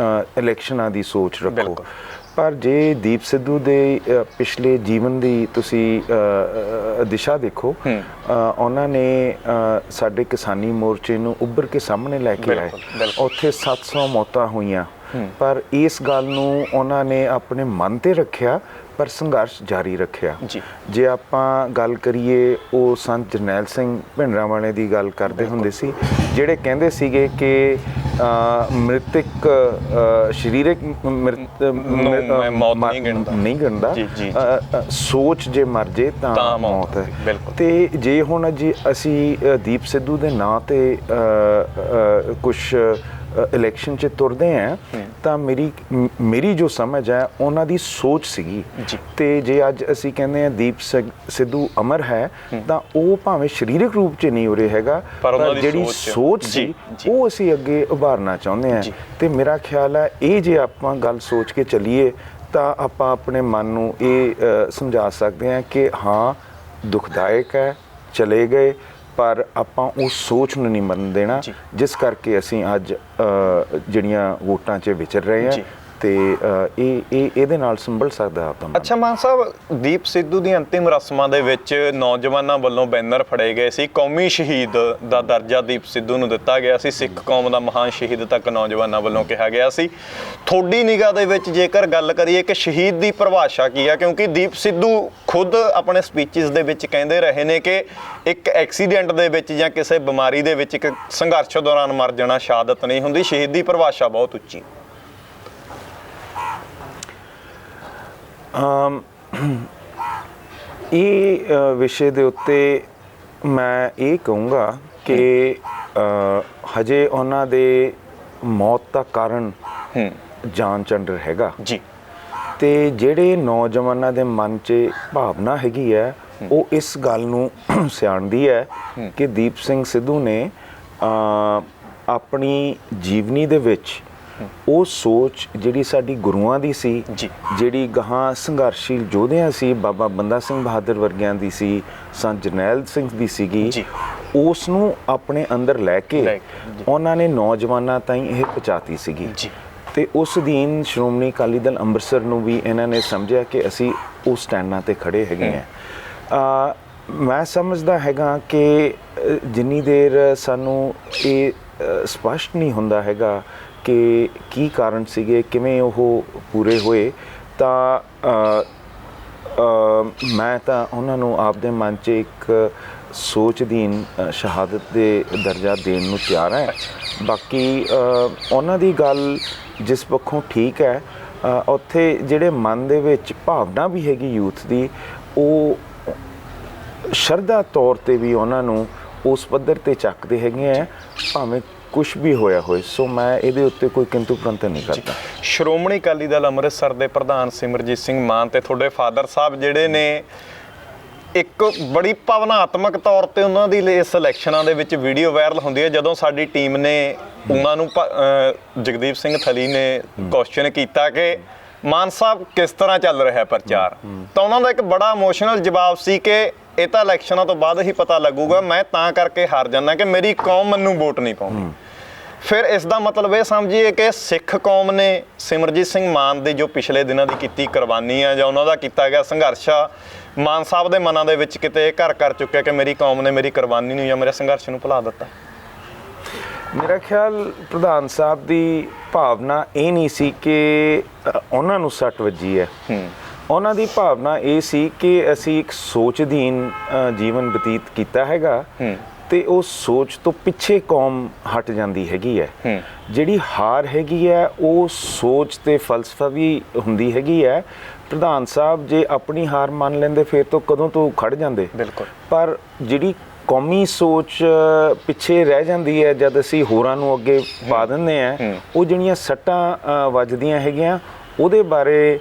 ਇਲੈਕਸ਼ਨਾਂ ਦੀ ਸੋਚ ਰੱਖੋ। ਪਰ ਜੇ ਦੀਪ ਸਿੱਧੂ ਦੇ ਪਿਛਲੇ ਜੀਵਨ ਦੀ ਤੁਸੀਂ ਦਿਸ਼ਾ ਦੇਖੋ, ਉਹਨਾਂ ਨੇ ਸਾਡੇ ਕਿਸਾਨੀ ਮੋਰਚੇ ਨੂੰ ਉੱਭਰ ਕੇ ਸਾਹਮਣੇ ਲੈ ਕੇ ਆਏ। ਉੱਥੇ 700 ਮੌਤਾਂ ਹੋਈਆਂ, ਪਰ ਇਸ ਗੱਲ ਨੂੰ ਉਹਨਾਂ ਨੇ ਆਪਣੇ ਮਨ ਤੇ ਰੱਖਿਆ, ਪਰ ਸੰਘਰਸ਼ ਜਾਰੀ ਰੱਖਿਆ। ਜੇ ਆਪਾਂ ਗੱਲ ਕਰੀਏ, ਉਹ ਸੰਤ ਜਰਨੈਲ ਸਿੰਘ ਭਿੰਡਰਾਂਵਾਲੇ ਦੀ ਗੱਲ ਕਰਦੇ ਹੁੰਦੇ ਸੀ, ਜਿਹੜੇ ਕਹਿੰਦੇ ਸੀਗੇ ਕਿ ਮ੍ਰਿਤਕ ਸਰੀਰਕ ਮੌਤ ਨਹੀਂ ਗਿਣਦਾ, ਸੋਚ ਜੇ ਮਰ ਜੇ ਤਾਂ ਮੌਤ ਹੈ। ਤੇ ਜੇ ਹੁਣ ਅਸੀਂ ਦੀਪ ਸਿੱਧੂ ਦੇ ਨਾਂ ਤੇ ਕੁਛ ਇਲੈਕਸ਼ਨ 'ਚ ਤੁਰਦੇ ਆ ਤਾਂ ਮੇਰੀ ਜੋ ਸਮਝ ਹੈ ਉਹਨਾਂ ਦੀ ਸੋਚ ਸੀਗੀ। ਤੇ ਜੇ ਅੱਜ ਅਸੀਂ ਕਹਿੰਦੇ ਆ ਦੀਪ ਸਿੱਧੂ ਅਮਰ ਹੈ ਤਾਂ ਉਹ ਭਾਵੇਂ ਸਰੀਰਕ ਰੂਪ 'ਚ ਨਹੀਂ ਉਰੇ ਹੈਗਾ, ਪਰ ਜਿਹੜੀ ਸੋਚ ਸੀ ਉਹ ਅਸੀਂ ਅੱਗੇ ਉਭਾਰਨਾ ਚਾਹੁੰਦੇ ਆ। ਤੇ ਮੇਰਾ ਖਿਆਲ ਹੈ ਇਹ ਜੇ ਆਪਾਂ ਗੱਲ ਸੋਚ ਕੇ ਚੱਲੀਏ ਤਾਂ ਆਪਾਂ ਆਪਣੇ ਮਨ ਨੂੰ ਇਹ ਸਮਝਾ ਸਕਦੇ ਹਾਂ ਕਿ ਹਾਂ ਦੁਖਦਾਇਕ ਹੈ, ਚਲੇ ਗਏ, ਪਰ ਆਪਾਂ ਉਸ ਸੋਚ ਨੂੰ ਨਹੀਂ ਮਰਨ ਦੇਣਾ ਜਿਸ ਕਰਕੇ ਅਸੀਂ ਅੱਜ ਜਿਹੜੀਆਂ ਵੋਟਾਂ 'ਚ ਵਿਚਰ ਰਹੇ ਹਾਂ ਤੇ ਇਹਦੇ ਨਾਲ ਸੰਭਲ ਸਕਦਾ ਆਪਾਂ। ਅੱਛਾ ਮਾਨ ਸਾਹਿਬ, ਦੀਪ ਸਿੱਧੂ ਦੀਆਂ ਅੰਤਿਮ ਰਸਮਾਂ ਦੇ ਵਿੱਚ ਨੌਜਵਾਨਾਂ ਵੱਲੋਂ ਬੈਨਰ ਫੜੇ ਗਏ ਸੀ, ਕੌਮੀ ਸ਼ਹੀਦ ਦਾ ਦਰਜਾ ਦੀਪ ਸਿੱਧੂ ਨੂੰ ਦਿੱਤਾ ਗਿਆ ਸੀ, ਸਿੱਖ ਕੌਮ ਦਾ ਮਹਾਨ ਸ਼ਹੀਦ ਤੱਕ ਨੌਜਵਾਨਾਂ ਵੱਲੋਂ ਕਿਹਾ ਗਿਆ ਸੀ। ਤੁਹਾਡੀ ਨਿਗਾਹ ਦੇ ਵਿੱਚ ਜੇਕਰ ਗੱਲ ਕਰੀਏ ਕਿ ਸ਼ਹੀਦ ਦੀ ਪਰਿਭਾਸ਼ਾ ਕੀ ਆ, ਕਿਉਂਕਿ ਦੀਪ ਸਿੱਧੂ ਖੁਦ ਆਪਣੇ ਸਪੀਚਸ ਦੇ ਵਿੱਚ ਕਹਿੰਦੇ ਰਹੇ ਨੇ ਕਿ ਇੱਕ ਐਕਸੀਡੈਂਟ ਦੇ ਵਿੱਚ ਜਾਂ ਕਿਸੇ ਬਿਮਾਰੀ ਦੇ ਵਿੱਚ ਇੱਕ ਸੰਘਰਸ਼ ਦੌਰਾਨ ਮਰ ਜਾਣਾ ਸ਼ਹਾਦਤ ਨਹੀਂ ਹੁੰਦੀ, ਸ਼ਹੀਦ ਦੀ ਪਰਿਭਾਸ਼ਾ ਬਹੁਤ ਉੱਚੀ। ਇਹ ਵਿਸ਼ੇ ਦੇ ਉੱਤੇ ਮੈਂ ਇਹ ਕਹੂੰਗਾ ਕਿ ਹਜੇ ਉਹਨਾਂ ਦੇ ਮੌਤ ਦਾ ਕਾਰਨ ਜਾਂਚ ਅੰਡਰ ਹੈਗਾ ਜੀ, ਤੇ ਜਿਹੜੇ ਨੌਜਵਾਨਾਂ ਦੇ ਮਨ 'ਚ ਭਾਵਨਾ ਹੈਗੀ ਹੈ ਉਹ ਇਸ ਗੱਲ ਨੂੰ ਸਿਆਣਦੀ ਹੈ ਕਿ ਦੀਪ ਸਿੰਘ ਸਿੱਧੂ ਨੇ ਆਪਣੀ ਜੀਵਨੀ ਦੇ ਵਿੱਚ ਉਹ ਸੋਚ ਜਿਹੜੀ ਸਾਡੀ ਗੁਰੂਆਂ ਦੀ ਸੀ, ਜਿਹੜੀ ਗਾਹਾਂ ਸੰਘਰਸ਼ੀਲ ਯੋਧਿਆਂ ਸੀ, ਬਾਬਾ ਬੰਦਾ ਸਿੰਘ ਬਹਾਦਰ ਵਰਗਿਆਂ ਦੀ ਸੀ, ਸੰਤ ਜਰਨੈਲ ਸਿੰਘ ਦੀ ਸੀਗੀ, ਉਸ ਨੂੰ ਆਪਣੇ ਅੰਦਰ ਲੈ ਕੇ ਉਹਨਾਂ ਨੇ ਨੌਜਵਾਨਾਂ ਤਾਈਂ ਇਹ ਪਹੁੰਚਾਤੀ ਸੀਗੀ। ਤੇ ਉਸ ਦਿਨ ਸ਼੍ਰੋਮਣੀ ਅਕਾਲੀ ਦਲ ਅੰਮ੍ਰਿਤਸਰ ਨੂੰ ਵੀ ਇਹਨਾਂ ਨੇ ਸਮਝਿਆ ਕਿ ਅਸੀਂ ਉਸ ਸਟੈਂਡਾਂ ਤੇ ਖੜੇ ਹੈਗੇ ਹਾਂ। ਮੈਂ ਸਮਝਦਾ ਹੈਗਾ ਕਿ ਜਿੰਨੀ ਦੇਰ ਸਾਨੂੰ ਇਹ ਸਪਸ਼ਟ ਨਹੀਂ ਹੁੰਦਾ ਹੈਗਾ ਕਿ ਕੀ ਕਾਰਨ ਸੀਗੇ, ਕਿਵੇਂ ਉਹ ਪੂਰੇ ਹੋਏ, ਤਾਂ ਮੈਂ ਤਾਂ ਉਹਨਾਂ ਨੂੰ ਆਪਦੇ ਮਨ 'ਚ ਇੱਕ ਸੋਚ ਅਧੀਨ ਸ਼ਹਾਦਤ ਦੇ ਦਰਜਾ ਦੇਣ ਨੂੰ ਤਿਆਰ ਹੈ। ਬਾਕੀ ਉਹਨਾਂ ਦੀ ਗੱਲ ਜਿਸ ਪੱਖੋਂ ਠੀਕ ਹੈ, ਉੱਥੇ ਜਿਹੜੇ ਮਨ ਦੇ ਵਿੱਚ ਭਾਵਨਾ ਵੀ ਹੈਗੀ ਯੂਥ ਦੀ, ਉਹ ਸ਼ਰਧਾ ਤੌਰ ਤੇ ਵੀ ਉਹਨਾਂ ਨੂੰ ਉਸ ਪੱਧਰ ਤੇ ਚੱਕਦੇ ਹੈਗੇ ਆ, ਭਾਵੇਂ ਕੁਛ ਵੀ ਹੋਇਆ ਹੋਏ। ਸੋ ਮੈਂ ਇਹਦੇ ਉੱਤੇ ਕੋਈ ਕਿੰਤੂ ਪ੍ਰੰਤੂ ਨਹੀਂ ਕਰਦਾ। ਸ਼੍ਰੋਮਣੀ ਅਕਾਲੀ ਦਲ ਅੰਮ੍ਰਿਤਸਰ ਦੇ ਪ੍ਰਧਾਨ ਸਿਮਰਜੀਤ ਸਿੰਘ ਮਾਨ ਤੇ ਤੁਹਾਡੇ ਫਾਦਰ ਸਾਹਿਬ ਜਿਹੜੇ ਨੇ ਇੱਕ ਬੜੀ ਭਾਵਨਾਤਮਕ ਤੌਰ ਤੇ ਉਹਨਾਂ ਦੀ ਇਸ ਇਲੈਕਸ਼ਨਾਂ ਦੇ ਵਿੱਚ ਵੀਡੀਓ ਵਾਇਰਲ ਹੁੰਦੀ ਹੈ ਜਦੋਂ ਸਾਡੀ ਟੀਮ ਨੇ ਉਹਨਾਂ ਨੂੰ ਜਗਦੀਪ ਸਿੰਘ ਥਲੀ ਨੇ ਕੁਐਸਚਨ ਕੀਤਾ ਕਿ ਮਾਨ ਸਾਹਿਬ ਕਿਸ ਤਰ੍ਹਾਂ ਚੱਲ ਰਿਹਾ ਪ੍ਰਚਾਰ, ਤਾਂ ਉਹਨਾਂ ਦਾ ਇੱਕ ਬੜਾ ਇਮੋਸ਼ਨਲ ਜਵਾਬ ਸੀ ਕਿ ਇਹ ਤਾਂ ਇਲੈਕਸ਼ਨਾਂ ਤੋਂ ਬਾਅਦ ਹੀ ਪਤਾ ਲੱਗੂਗਾ, ਮੈਂ ਤਾਂ ਕਰਕੇ ਹਾਰ ਜਾਂਦਾ ਕਿ ਮੇਰੀ ਕੌਮ ਮੈਨੂੰ ਵੋਟ ਨਹੀਂ ਪਾਉਂਦੀ। ਫਿਰ ਇਸ ਦਾ ਮਤਲਬ ਇਹ ਸਮਝੀਏ ਕਿ ਸਿੱਖ ਕੌਮ ਨੇ ਸਿਮਰਜੀਤ ਸਿੰਘ ਮਾਨ ਦੀ ਜੋ ਪਿਛਲੇ ਦਿਨਾਂ ਦੀ ਕੀਤੀ ਕੁਰਬਾਨੀ ਆ ਜਾਂ ਉਹਨਾਂ ਦਾ ਕੀਤਾ ਗਿਆ ਸੰਘਰਸ਼ ਆ, ਮਾਨ ਸਾਹਿਬ ਦੇ ਮਨਾਂ ਦੇ ਵਿੱਚ ਕਿਤੇ ਘਰ ਕਰ ਚੁੱਕਿਆ ਕਿ ਮੇਰੀ ਕੌਮ ਨੇ ਮੇਰੀ ਕੁਰਬਾਨੀ ਨੂੰ ਜਾਂ ਮੇਰੇ ਸੰਘਰਸ਼ ਨੂੰ ਭੁਲਾ ਦਿੱਤਾ। ਮੇਰਾ ਖਿਆਲ ਪ੍ਰਧਾਨ ਸਾਹਿਬ ਦੀ ਭਾਵਨਾ ਇਹ ਨਹੀਂ ਸੀ ਕਿ ਉਹਨਾਂ ਨੂੰ ਸੱਟ ਵੱਜੀ ਹੈ। ਉਹਨਾਂ ਦੀ ਭਾਵਨਾ ਇਹ ਸੀ ਕਿ ਅਸੀਂ ਇੱਕ ਸੋਚ ਅਧੀਨ ਜੀਵਨ ਬਤੀਤ ਕੀਤਾ ਹੈਗਾ ਤੇ ਉਹ ਸੋਚ ਤੋਂ ਪਿੱਛੇ ਕੌਮ ਹਟ ਜਾਂਦੀ ਹੈਗੀ ਹੈ। ਜਿਹੜੀ ਹਾਰ ਹੈਗੀ ਹੈ ਉਹ ਸੋਚ ਤੇ ਫਲਸਫਾ ਵੀ ਹੁੰਦੀ ਹੈਗੀ ਹੈ। ਪ੍ਰਧਾਨ ਸਾਹਿਬ ਜੇ ਆਪਣੀ ਹਾਰ ਮੰਨ ਲੈਂਦੇ ਫਿਰ ਤੋਂ ਕਦੋਂ ਤੋਂ ਖੜ ਜਾਂਦੇ। ਬਿਲਕੁਲ। ਪਰ ਜਿਹੜੀ ਕੌਮੀ ਸੋਚ ਪਿੱਛੇ ਰਹਿ ਜਾਂਦੀ ਹੈ ਜਦ ਅਸੀਂ ਹੋਰਾਂ ਨੂੰ ਅੱਗੇ ਪਾ ਦਿੰਦੇ ਹਾਂ, ਉਹ ਜਿਹੜੀਆਂ ਸੱਟਾਂ ਵੱਜਦੀਆਂ ਹੈਗੀਆਂ ਉਹਦੇ ਬਾਰੇ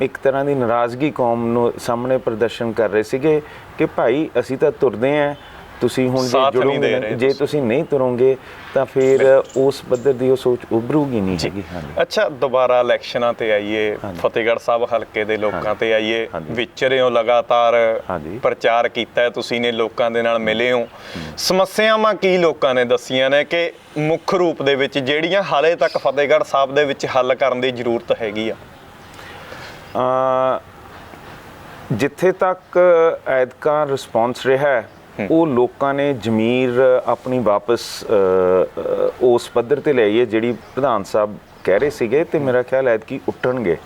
ਇੱਕ ਤਰ੍ਹਾਂ ਦੀ ਨਾਰਾਜ਼ਗੀ ਕੌਮ ਨੂੰ ਸਾਹਮਣੇ ਪ੍ਰਦਰਸ਼ਨ ਕਰ ਰਹੇ ਸੀਗੇ ਕਿ ਭਾਈ ਅਸੀਂ ਤਾਂ ਤੁਰਦੇ ਹਾਂ, ਤੁਸੀਂ ਹੁਣ ਜੇ ਜੁੜੋਗੇ, ਜੇ ਤੁਸੀਂ ਨਹੀਂ ਤੁਰੋਗੇ ਤਾਂ ਫਿਰ ਉਸ ਪੱਧਰ ਦੀ ਉਹ ਸੋਚ ਉੱਭਰੂਗੀ ਨਹੀਂ ਹੈਗੀ। ਅੱਛਾ, ਦੁਬਾਰਾ ਇਲੈਕਸ਼ਨਾਂ ਤੇ ਆਈਏ, ਫਤਿਹਗੜ੍ਹ ਸਾਹਿਬ ਹਲਕੇ ਦੇ ਲੋਕਾਂ ਤੇ ਆਈਏ, ਵਿਚਰੇ ਹੋ ਲਗਾਤਾਰ, ਪ੍ਰਚਾਰ ਕੀਤਾ ਹੈ ਤੁਸੀਂ ਨੇ, ਲੋਕਾਂ ਦੇ ਨਾਲ ਮਿਲੇ ਹੋ, ਸਮੱਸਿਆਵਾਂ ਕੀ ਲੋਕਾਂ ਨੇ ਦੱਸੀਆਂ ਨੇ ਕਿ ਮੁੱਖ ਰੂਪ ਦੇ ਵਿੱਚ ਜਿਹੜੀਆਂ ਹਾਲੇ ਤੱਕ ਫਤਿਹਗੜ੍ਹ ਸਾਹਿਬ ਦੇ ਵਿੱਚ ਹੱਲ ਕਰਨ ਦੀ ਜ਼ਰੂਰਤ ਹੈਗੀ ਆ? ਜਿੱਥੇ ਤੱਕ ਐਤਕਾਂ ਰਿਸਪੌਂਸ ਰਿਹਾ ਉਹ ਲੋਕਾਂ ਨੇ ਜ਼ਮੀਰ ਆਪਣੀ ਵਾਪਸ ਉਸ ਪੱਧਰ ਤੇ ਲਈ ਹੈ ਜਿਹੜੀ ਪ੍ਰਧਾਨ ਸਾਹਿਬ ਕਹਿ ਰਹੇ ਸੀਗੇ, ਤੇ ਮੇਰਾ ਖਿਆਲ ਐਤਕੀ ਉੱਠਣਗੇ,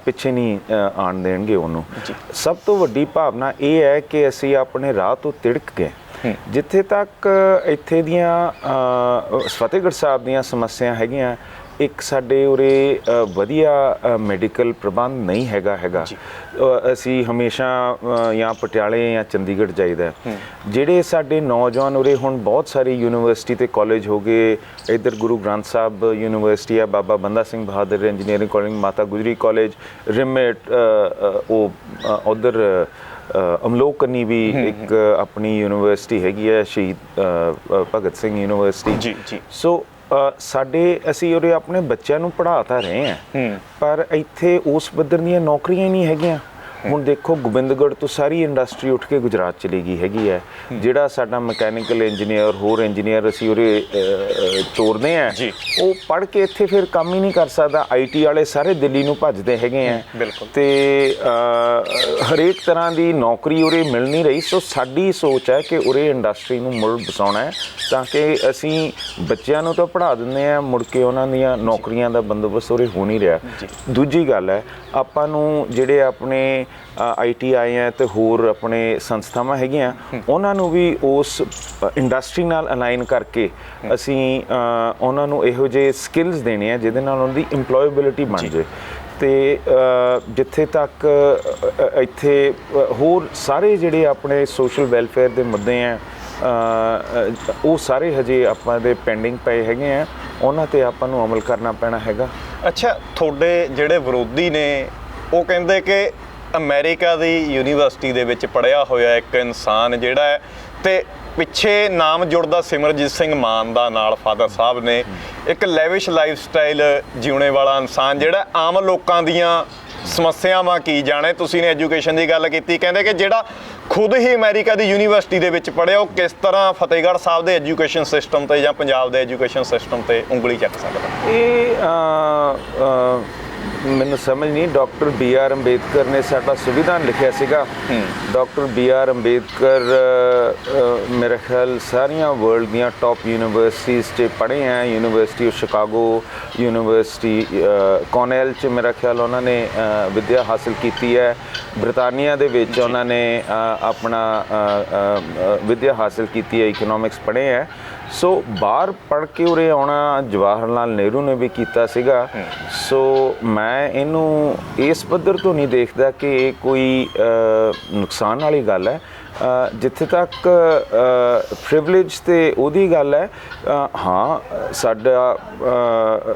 ਪਿੱਛੇ ਨਹੀਂ ਆਣ ਦੇਣਗੇ ਉਹਨੂੰ। ਸਭ ਤੋਂ ਵੱਡੀ ਭਾਵਨਾ ਇਹ ਹੈ ਕਿ ਅਸੀਂ ਆਪਣੇ ਰਾਹ ਤੋਂ ਤਿੜਕ ਗਏ। ਜਿੱਥੇ ਤੱਕ ਇੱਥੇ ਦੀਆਂ ਫਤਿਹਗੜ੍ਹ ਸਾਹਿਬ ਦੀਆਂ ਸਮੱਸਿਆ ਹੈਗੀਆਂ, ਇੱਕ ਸਾਡੇ ਉਰੇ ਵਧੀਆ ਮੈਡੀਕਲ ਪ੍ਰਬੰਧ ਨਹੀਂ ਹੈਗਾ। ਅਸੀਂ ਹਮੇਸ਼ਾ ਜਾਂ ਪਟਿਆਲੇ ਜਾਂ ਚੰਡੀਗੜ੍ਹ ਜਾਈਦਾ। ਜਿਹੜੇ ਸਾਡੇ ਨੌਜਵਾਨ ਉਰੇ ਹੁਣ ਬਹੁਤ ਸਾਰੀ ਯੂਨੀਵਰਸਿਟੀ ਤੇ ਕਾਲਜ ਹੋ ਗਏ, ਇੱਧਰ ਗੁਰੂ ਗ੍ਰੰਥ ਸਾਹਿਬ ਯੂਨੀਵਰਸਿਟੀ ਆ, ਬਾਬਾ ਬੰਦਾ Singh Bahadur engineering college, Mata Gujri college, ਰਿਮੇਟ, ਉਹ ਉੱਧਰ ਅਮਲੋਕਨੀ ਵੀ ਇੱਕ ਆਪਣੀ ਯੂਨੀਵਰਸਿਟੀ ਹੈਗੀ ਹੈ, ਸ਼ਹੀਦ ਭਗਤ ਸਿੰਘ ਯੂਨੀਵਰਸਿਟੀ। ਸੋ ਅਸੀਂ ਉਰੇ ਆਪਣੇ ਬੱਚਿਆਂ ਨੂੰ ਪੜ੍ਹਾ ਤਾਂ ਰਹੇ ਹਾਂ, ਪਰ ਇੱਥੇ ਉਸ ਪੱਧਰ ਦੀਆਂ ਨੌਕਰੀਆਂ ਨਹੀਂ ਹੈਗੀਆਂ। ਹੁਣ ਦੇਖੋ ਗੋਬਿੰਦਗੜ੍ਹ ਤੋਂ ਸਾਰੀ ਇੰਡਸਟਰੀ ਉੱਠ ਕੇ ਗੁਜਰਾਤ ਚਲੀ ਗਈ ਹੈਗੀ ਹੈ। ਜਿਹੜਾ ਸਾਡਾ ਮਕੈਨੀਕਲ ਇੰਜੀਨੀਅਰ, ਹੋਰ ਇੰਜੀਨੀਅਰ ਅਸੀਂ ਉਰੇ ਤੋਰਦੇ ਹਾਂ, ਉਹ ਪੜ੍ਹ ਕੇ ਇੱਥੇ ਫਿਰ ਕੰਮ ਹੀ ਨਹੀਂ ਕਰ ਸਕਦਾ। IT ਵਾਲੇ ਸਾਰੇ ਦਿੱਲੀ ਨੂੰ ਭੱਜਦੇ ਹੈਗੇ ਆ ਤੇ ਹਰੇਕ ਤਰ੍ਹਾਂ ਦੀ ਨੌਕਰੀ ਉਰੇ ਮਿਲ ਨਹੀਂ ਰਹੀ। ਸੋ ਸਾਡੀ ਸੋਚ ਹੈ ਕਿ ਉਰੇ ਇੰਡਸਟਰੀ ਨੂੰ ਮੁੜ ਬਸਾਉਣਾ ਹੈ ਤਾਂ ਕਿ ਅਸੀਂ ਬੱਚਿਆਂ ਨੂੰ ਤਾਂ ਪੜ੍ਹਾ ਦਿੰਦੇ ਹਾਂ, ਮੁੜ ਕੇ ਉਹਨਾਂ ਦੀਆਂ ਨੌਕਰੀਆਂ ਦਾ ਬੰਦੋਬਸਤ ਉਰੇ ਹੋ ਨਹੀਂ ਰਿਹਾ। ਦੂਜੀ ਗੱਲ ਹੈ, ਆਪਾਂ ਨੂੰ ਜਿਹੜੇ ਆਪਣੇ ITI ਹੈ ਤੇ ਹੋਰ ਆਪਣੇ ਸੰਸਥਾਵਾਂ ਹੈਗੀਆਂ, ਉਹਨਾਂ ਨੂੰ ਵੀ ਉਸ ਇੰਡਸਟਰੀ ਨਾਲ ਅਲਾਈਨ ਕਰਕੇ ਅਸੀਂ ਉਹਨਾਂ ਨੂੰ ਇਹੋ ਜਿਹੇ ਸਕਿੱਲਸ ਦੇਣੇ ਆ ਜਿਹਦੇ ਨਾਲ ਉਹਨਾਂ ਦੀ ਇੰਪਲੋਏਬਿਲਿਟੀ ਬਣ ਜਾਏ। ਤੇ ਜਿੱਥੇ ਤੱਕ ਇੱਥੇ ਹੋਰ ਸਾਰੇ ਜਿਹੜੇ ਆਪਣੇ ਸੋਸ਼ਲ ਵੈਲਫੇਅਰ ਦੇ ਮੁੱਦੇ ਆ, ਉਹ ਸਾਰੇ ਹਜੇ ਆਪਾਂ ਦੇ ਪੈਂਡਿੰਗ ਪਏ ਹੈਗੇ ਆ, ਉਹਨਾਂ ਤੇ ਆਪਾਂ ਨੂੰ ਅਮਲ ਕਰਨਾ ਪੈਣਾ ਹੈਗਾ। ਅੱਛਾ, ਤੁਹਾਡੇ ਜਿਹੜੇ ਵਿਰੋਧੀ ਨੇ ਉਹ ਕਹਿੰਦੇ ਕਿ ਅਮਰੀਕਾ ਦੀ ਯੂਨੀਵਰਸਿਟੀ ਦੇ ਵਿੱਚ ਪੜ੍ਹਿਆ ਹੋਇਆ ਇੱਕ ਇਨਸਾਨ ਜਿਹੜਾ ਹੈ, ਤੇ ਪਿੱਛੇ ਨਾਮ ਜੁੜਦਾ ਸਿਮਰਜੀਤ ਸਿੰਘ ਮਾਨ ਦਾ ਨਾਲ, ਫਾਦਰ ਸਾਹਿਬ ਨੇ, ਇੱਕ ਲੈਵਿਸ਼ ਲਾਈਫ ਸਟਾਈਲ ਜਿਉਣੇ ਵਾਲਾ ਇਨਸਾਨ ਜਿਹੜਾ ਆਮ ਲੋਕਾਂ ਦੀਆਂ ਸਮੱਸਿਆਵਾਂ ਕੀ ਜਾਣੇ। ਤੁਸੀਂ ਨੇ ਐਜੂਕੇਸ਼ਨ ਦੀ ਗੱਲ ਕੀਤੀ, ਕਹਿੰਦੇ ਕਿ ਜਿਹੜਾ ਖੁਦ ਹੀ ਅਮਰੀਕਾ ਦੀ ਯੂਨੀਵਰਸਿਟੀ ਦੇ ਵਿੱਚ ਪੜ੍ਹਿਆ ਉਹ ਕਿਸ ਤਰ੍ਹਾਂ ਫਤਿਹਗੜ੍ਹ ਸਾਹਿਬ ਦੇ ਐਜੂਕੇਸ਼ਨ ਸਿਸਟਮ ਤੇ ਜਾਂ ਪੰਜਾਬ ਦੇ ਐਜੂਕੇਸ਼ਨ ਸਿਸਟਮ ਤੇ ਉਂਗਲੀ ਚੱਕ ਸਕਦਾ? ਇਹ ਮੈਨੂੰ ਸਮਝ ਨਹੀਂ। ਡਾਕਟਰ BR ਅੰਬੇਦਕਰ ਨੇ ਸਾਡਾ ਸੰਵਿਧਾਨ ਲਿਖਿਆ ਸੀਗਾ। ਡਾਕਟਰ BR ਅੰਬੇਦਕਰ ਮੇਰੇ ਖਿਆਲ ਸਾਰੀਆਂ ਵਰਲਡ ਦੀਆਂ ਟੌਪ ਯੂਨੀਵਰਸਿਟੀਜ਼ 'ਚ ਪੜ੍ਹੇ ਹੈ। ਯੂਨੀਵਰਸਿਟੀ ਆਫ ਸ਼ਿਕਾਗੋ, ਯੂਨੀਵਰਸਿਟੀ ਕੋਨੈਲ 'ਚ ਮੇਰਾ ਖਿਆਲ ਉਹਨਾਂ ਨੇ ਵਿੱਦਿਆ ਹਾਸਲ ਕੀਤੀ ਹੈ। ਬ੍ਰਿਟਾਨੀਆ ਦੇ ਵਿੱਚ ਉਹਨਾਂ ਨੇ ਆਪਣਾ ਵਿੱਦਿਆ ਹਾਸਲ ਕੀਤੀ ਹੈ, ਇਕਨੋਮਿਕਸ ਪੜ੍ਹੇ ਹੈ। ਸੋ ਬਾਹਰ ਪੜ੍ਹ ਕੇ ਉਰੇ ਆਉਣਾ ਜਵਾਹਰ ਲਾਲ ਨਹਿਰੂ ਨੇ ਵੀ ਕੀਤਾ ਸੀਗਾ। ਸੋ ਮੈਂ ਇਹਨੂੰ ਇਸ ਪੱਧਰ ਤੋਂ ਨਹੀਂ ਦੇਖਦਾ ਕਿ ਇਹ ਕੋਈ ਨੁਕਸਾਨ ਵਾਲੀ ਗੱਲ ਹੈ। ਜਿੱਥੇ ਤੱਕ ਪ੍ਰਿਵਿਲੇਜ ਤੇ ਉਹਦੀ ਗੱਲ ਹੈ, ਹਾਂ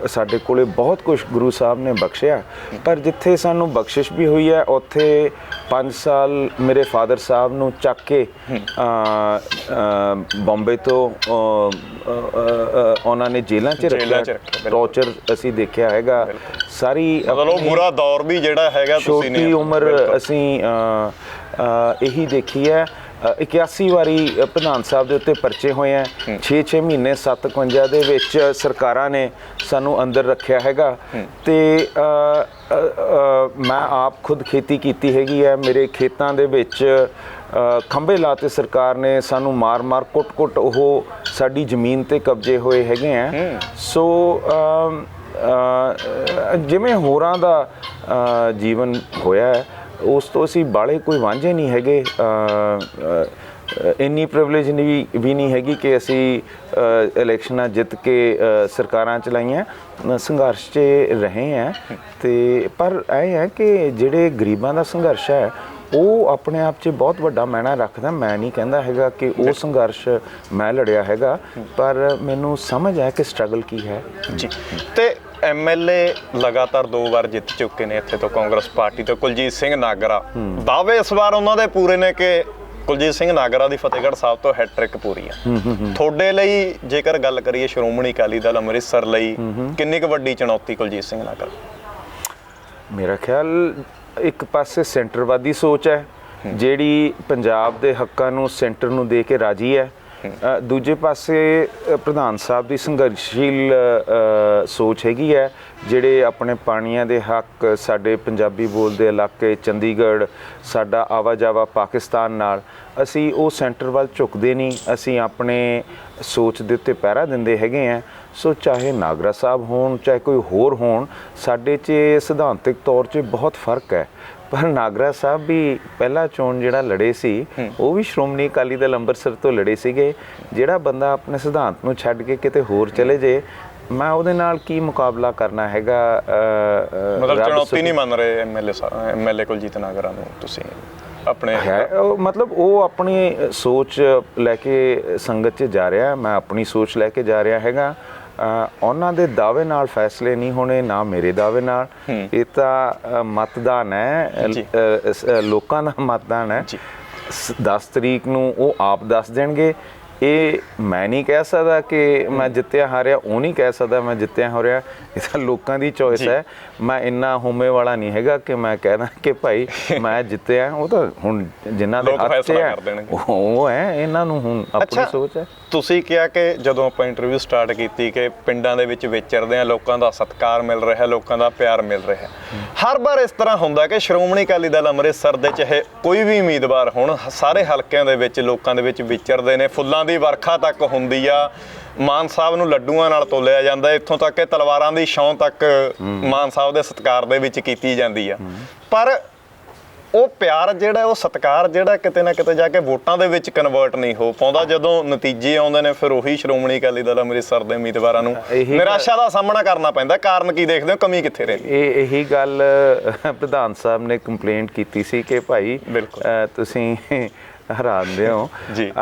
ਸਾਡੇ ਕੋਲੇ ਬਹੁਤ ਕੁਝ ਗੁਰੂ ਸਾਹਿਬ ਨੇ ਬਖਸ਼ਿਆ, ਪਰ ਜਿੱਥੇ ਸਾਨੂੰ ਬਖਸ਼ਿਸ਼ ਵੀ ਹੋਈ ਹੈ ਉੱਥੇ 5 ਸਾਲ ਮੇਰੇ ਫਾਦਰ ਸਾਹਿਬ ਨੂੰ ਚੱਕ ਕੇ ਬੰਬੇ ਤੋਂ ਉਹਨਾਂ ਨੇ ਜੇਲ੍ਹਾਂ 'ਚ ਰੱਖਿਆ, ਟੌਰਚਰ ਅਸੀਂ ਦੇਖਿਆ ਹੈਗਾ। ਸਾਰੀ ਮਤਲਬ ਬੁਰਾ ਦੌਰ ਵੀ ਜਿਹੜਾ ਹੈਗਾ ਤੁਸੀਂ ਨੇ ਛੋਟੀ ਉਮਰ ਅਸੀਂ ਇਹੀ ਦੇਖੀ ਹੈ। 81 ਵਾਰੀ ਪ੍ਰਧਾਨ ਸਾਹਿਬ ਦੇ ਉੱਤੇ ਪਰਚੇ ਹੋਏ ਹੈ, 6 ਮਹੀਨੇ 57 ਦੇ ਵਿੱਚ ਸਰਕਾਰਾਂ ਨੇ ਸਾਨੂੰ ਅੰਦਰ ਰੱਖਿਆ ਹੈਗਾ। ਤੇ ਮੈਂ ਆਪ ਖੁਦ ਖੇਤੀ ਕੀਤੀ ਹੈਗੀ ਹੈ, ਮੇਰੇ ਖੇਤਾਂ ਦੇ ਵਿੱਚ ਖੰਭੇ ਲਾਤੇ ਸਰਕਾਰ ਨੇ, ਸਾਨੂੰ ਮਾਰ ਕੁੱਟ ਉਹ ਸਾਡੀ ਜ਼ਮੀਨ ਤੇ ਕਬਜ਼ੇ ਹੋਏ ਹੈਗੇ ਹੈ। ਸੋ ਜਿਵੇਂ ਹੋਰਾਂ ਦਾ ਜੀਵਨ ਹੋਇਆ ਹੈ ਉਸ ਤੋਂ ਅਸੀਂ ਬਾਹਲੇ ਕੋਈ ਵਾਂਝੇ ਨਹੀਂ ਹੈਗੇ। ਇੰਨੀ ਪ੍ਰਿਵਿਲੇਜ ਵੀ ਨਹੀਂ ਹੈਗੀ ਕਿ ਅਸੀਂ ਇਲੈਕਸ਼ਨਾਂ ਜਿੱਤ ਕੇ ਸਰਕਾਰਾਂ ਚਲਾਈਆਂ, ਸੰਘਰਸ਼ 'ਚ ਰਹੇ ਹਾਂ। ਤੇ ਪਰ ਇਹ ਹੈ ਕਿ ਜਿਹੜੇ ਗਰੀਬਾਂ ਦਾ ਸੰਘਰਸ਼ ਹੈ ਉਹ ਆਪਣੇ ਆਪ 'ਚ ਬਹੁਤ ਵੱਡਾ ਮਾਇਨਾ ਰੱਖਦਾ। ਮੈਂ ਨਹੀਂ ਕਹਿੰਦਾ ਹੈਗਾ ਕਿ ਉਹ ਸੰਘਰਸ਼ ਮੈਂ ਲੜਿਆ ਹੈਗਾ, ਪਰ ਮੈਨੂੰ ਸਮਝ ਹੈ ਕਿ ਸਟਰਗਲ ਕੀ ਹੈ ਜੀ। ਤੇ ਐਮਐਲਏ ਲਗਾਤਾਰ 2 ਵਾਰ ਜਿੱਤ ਚੁੱਕੇ ਨੇ ਇੱਥੇ ਤੋਂ ਕਾਂਗਰਸ ਪਾਰਟੀ ਤੋਂ। ਕੁਲਜੀਤ ਸਿੰਘ ਨਾਗਰਾ, ਦਾਅਵੇ ਇਸ ਵਾਰ ਉਹਨਾਂ ਦੇ ਪੂਰੇ ਨੇ ਕਿ ਕੁਲਜੀਤ ਸਿੰਘ ਨਾਗਰਾ ਦੀ ਫਤਿਹਗੜ੍ਹ ਸਾਹਿਬ ਤੋਂ ਹੈਟ੍ਰਿਕ ਪੂਰੀ ਆ। ਤੁਹਾਡੇ ਲਈ ਜੇਕਰ ਗੱਲ ਕਰੀਏ ਸ਼੍ਰੋਮਣੀ ਅਕਾਲੀ ਦਲ ਅੰਮ੍ਰਿਤਸਰ ਲਈ ਕਿੰਨੀ ਕੁ ਵੱਡੀ ਚੁਣੌਤੀ ਕੁਲਜੀਤ ਸਿੰਘ ਨਾਗਰਾ? ਮੇਰਾ ਖਿਆਲ ਇੱਕ ਪਾਸੇ ਸੈਂਟਰਵਾਦੀ ਸੋਚ ਹੈ ਜਿਹੜੀ ਪੰਜਾਬ ਦੇ ਹੱਕਾਂ ਨੂੰ ਸੈਂਟਰ ਨੂੰ ਦੇ ਕੇ ਰਾਜੀ ਹੈ, ਦੂਜੇ ਪਾਸੇ ਪ੍ਰਧਾਨ ਸਾਹਿਬ ਦੀ ਸੰਘਰਸ਼ੀਲ ਸੋਚ ਹੈਗੀ ਹੈ, ਜਿਹੜੇ ਆਪਣੇ ਪਾਣੀਆਂ ਦੇ ਹੱਕ, ਸਾਡੇ ਪੰਜਾਬੀ ਬੋਲਦੇ ਇਲਾਕੇ, ਚੰਡੀਗੜ੍ਹ, ਸਾਡਾ ਆਵਾਜਾਵਾ ਪਾਕਿਸਤਾਨ ਨਾਲ, ਅਸੀਂ ਉਹ ਸੈਂਟਰ ਵੱਲ ਝੁਕਦੇ ਨਹੀਂ, ਅਸੀਂ ਆਪਣੇ ਸੋਚ ਦੇ ਉੱਤੇ ਪਹਿਰਾ ਦਿੰਦੇ ਹੈਗੇ ਹਾਂ। ਸੋ ਚਾਹੇ ਨਾਗਰਾ ਸਾਹਿਬ ਹੋਣ ਚਾਹੇ ਕੋਈ ਹੋਰ ਹੋਣ, ਸਾਡੇ 'ਚ ਸਿਧਾਂਤਕ ਤੌਰ 'ਚ ਬਹੁਤ ਫਰਕ ਹੈ। ਪਰ ਨਾਗਰਾ ਸਾਹਿਬ ਵੀ ਪਹਿਲਾ ਚੋਣ ਜਿਹੜਾ ਲੜੇ ਸੀ ਉਹ ਵੀ ਸ਼੍ਰੋਮਣੀ ਅਕਾਲੀ ਦਲ ਅੰਮ੍ਰਿਤਸਰ ਤੋਂ ਲੜੇ ਸੀਗੇ। ਜਿਹੜਾ ਬੰਦਾ ਆਪਣੇ ਸਿਧਾਂਤ ਨੂੰ ਛੱਡ ਕੇ ਕਿਤੇ ਹੋਰ ਚਲੇ ਜੇ, ਮੈਂ ਉਹਦੇ ਨਾਲ ਕੀ ਮੁਕਾਬਲਾ ਕਰਨਾ ਹੈਗਾ। ਮਤਲਬ ਚੁਣੌਤੀ ਨਹੀਂ ਮੰਨ ਰਹੇ ਐਮਐਲਏ ਕੁਲਜੀਤ ਨਾਗਰਾ ਨੂੰ ਤੁਸੀਂ ਆਪਣੇ? ਮਤਲਬ ਉਹ ਆਪਣੀ ਸੋਚ ਲੈ ਕੇ ਸੰਗਤ 'ਚ ਜਾ ਰਿਹਾ, ਮੈਂ ਆਪਣੀ ਸੋਚ ਲੈ ਕੇ ਜਾ ਰਿਹਾ ਹੈਗਾ। ਉਹਨਾਂ ਦੇ ਦਾਅਵੇ ਨਾਲ ਫੈਸਲੇ ਨਹੀਂ ਹੋਣੇ, ਨਾ ਮੇਰੇ ਦਾਅਵੇ ਨਾਲ। ਇਹ ਤਾਂ ਮਤਦਾਨ ਹੈ, ਲੋਕਾਂ ਦਾ ਮਤਦਾਨ ਹੈ। 10 ਤਰੀਕ ਨੂੰ ਉਹ ਆਪ ਦੱਸ ਦੇਣਗੇ। ਇਹ ਮੈਂ ਨਹੀਂ ਕਹਿ ਸਕਦਾ ਕਿ ਮੈਂ ਜਿੱਤਿਆ ਹਾਰਿਆ, ਉਹ ਨਹੀਂ ਕਹਿ ਸਕਦਾ ਮੈਂ ਜਿੱਤਿਆ ਹਾਰਿਆ। ਇਹ ਤਾਂ ਲੋਕਾਂ ਦੀ ਚੋਇਸ ਹੈ। ਮੈਂ ਇੰਨਾ ਹੋਮੇ ਵਾਲਾ ਨਹੀਂ ਹੈਗਾ ਕਿ ਮੈਂ ਕਹਿਦਾ ਕਿ ਭਾਈ ਮੈਂ ਜਿੱਤਿਆ। ਉਹ ਤਾਂ ਹੁਣ ਜਿਨ੍ਹਾਂ ਦੇ ਹੱਥ 'ਚ ਹੈ ਉਹ ਹੈ, ਇਹਨਾਂ ਨੂੰ ਹੁਣ ਆਪਣੀ ਸੋਚ ਹੈ। ਤੁਸੀਂ ਕਿਹਾ ਕਿ ਜਦੋਂ ਆਪਾਂ ਇੰਟਰਵਿਊ ਸਟਾਰਟ ਕੀਤੀ ਕਿ ਪਿੰਡਾਂ ਦੇ ਵਿੱਚ ਵਿਚਰਦੇ ਆ, ਲੋਕਾਂ ਦਾ ਸਤਿਕਾਰ ਮਿਲ ਰਿਹਾ, ਲੋਕਾਂ ਦਾ ਪਿਆਰ ਮਿਲ ਰਿਹਾ। ਹਰ ਵਾਰ ਇਸ ਤਰ੍ਹਾਂ ਹੁੰਦਾ ਕਿ ਸ਼੍ਰੋਮਣੀ ਅਕਾਲੀ ਦਲ ਅੰਮ੍ਰਿਤਸਰ ਦੇ ਚਾਹੇ ਕੋਈ ਵੀ ਉਮੀਦਵਾਰ ਹੋਣ, ਸਾਰੇ ਹਲਕਿਆਂ ਦੇ ਵਿੱਚ ਲੋਕਾਂ ਦੇ ਵਿੱਚ ਵਿਚਰਦੇ ਨੇ, ਫੁੱਲਾਂ ਦੀ ਵਰਖਾ ਤੱਕ ਹੁੰਦੀ ਆ, ਮਾਨ ਸਾਹਿਬ ਨੂੰ ਲੱਡੂਆਂ ਨਾਲ ਤੋਲਿਆ ਜਾਂਦਾ, ਇੱਥੋਂ ਤੱਕ ਕਿ ਤਲਵਾਰਾਂ ਦੀ ਛਾਂ ਤੱਕ ਮਾਨ ਸਾਹਿਬ ਦੇ ਸਤਿਕਾਰ ਦੇ ਵਿੱਚ ਕੀਤੀ ਜਾਂਦੀ ਆ। ਪਰ ਉਹ ਪਿਆਰ ਜਿਹੜਾ, ਉਹ ਸਤਿਕਾਰ ਜਿਹੜਾ ਕਿਤੇ ਨਾ ਕਿਤੇ ਜਾ ਕੇ ਵੋਟਾਂ ਦੇ ਵਿੱਚ ਕਨਵਰਟ ਨਹੀਂ ਹੋ ਪਾਉਂਦਾ। ਜਦੋਂ ਨਤੀਜੇ ਆਉਂਦੇ ਨੇ ਫਿਰ ਉਹੀ ਸ਼੍ਰੋਮਣੀ ਅਕਾਲੀ ਦਲ ਅੰਮ੍ਰਿਤਸਰ ਦੇ ਉਮੀਦਵਾਰਾਂ ਨੂੰ ਨਿਰਾਸ਼ਾ ਦਾ ਸਾਹਮਣਾ ਕਰਨਾ ਪੈਂਦਾ। ਕਾਰਨ ਕੀ ਦੇਖਦੇ ਹੋ, ਕਮੀ ਕਿੱਥੇ ਰਹੀ? ਇਹੀ ਗੱਲ ਪ੍ਰਧਾਨ ਸਾਹਿਬ ਨੇ ਕੰਪਲੇਂਟ ਕੀਤੀ ਸੀ ਕਿ ਭਾਈ ਤੁਸੀਂ ਹਰਾਉਂਦੇ ਹੋ।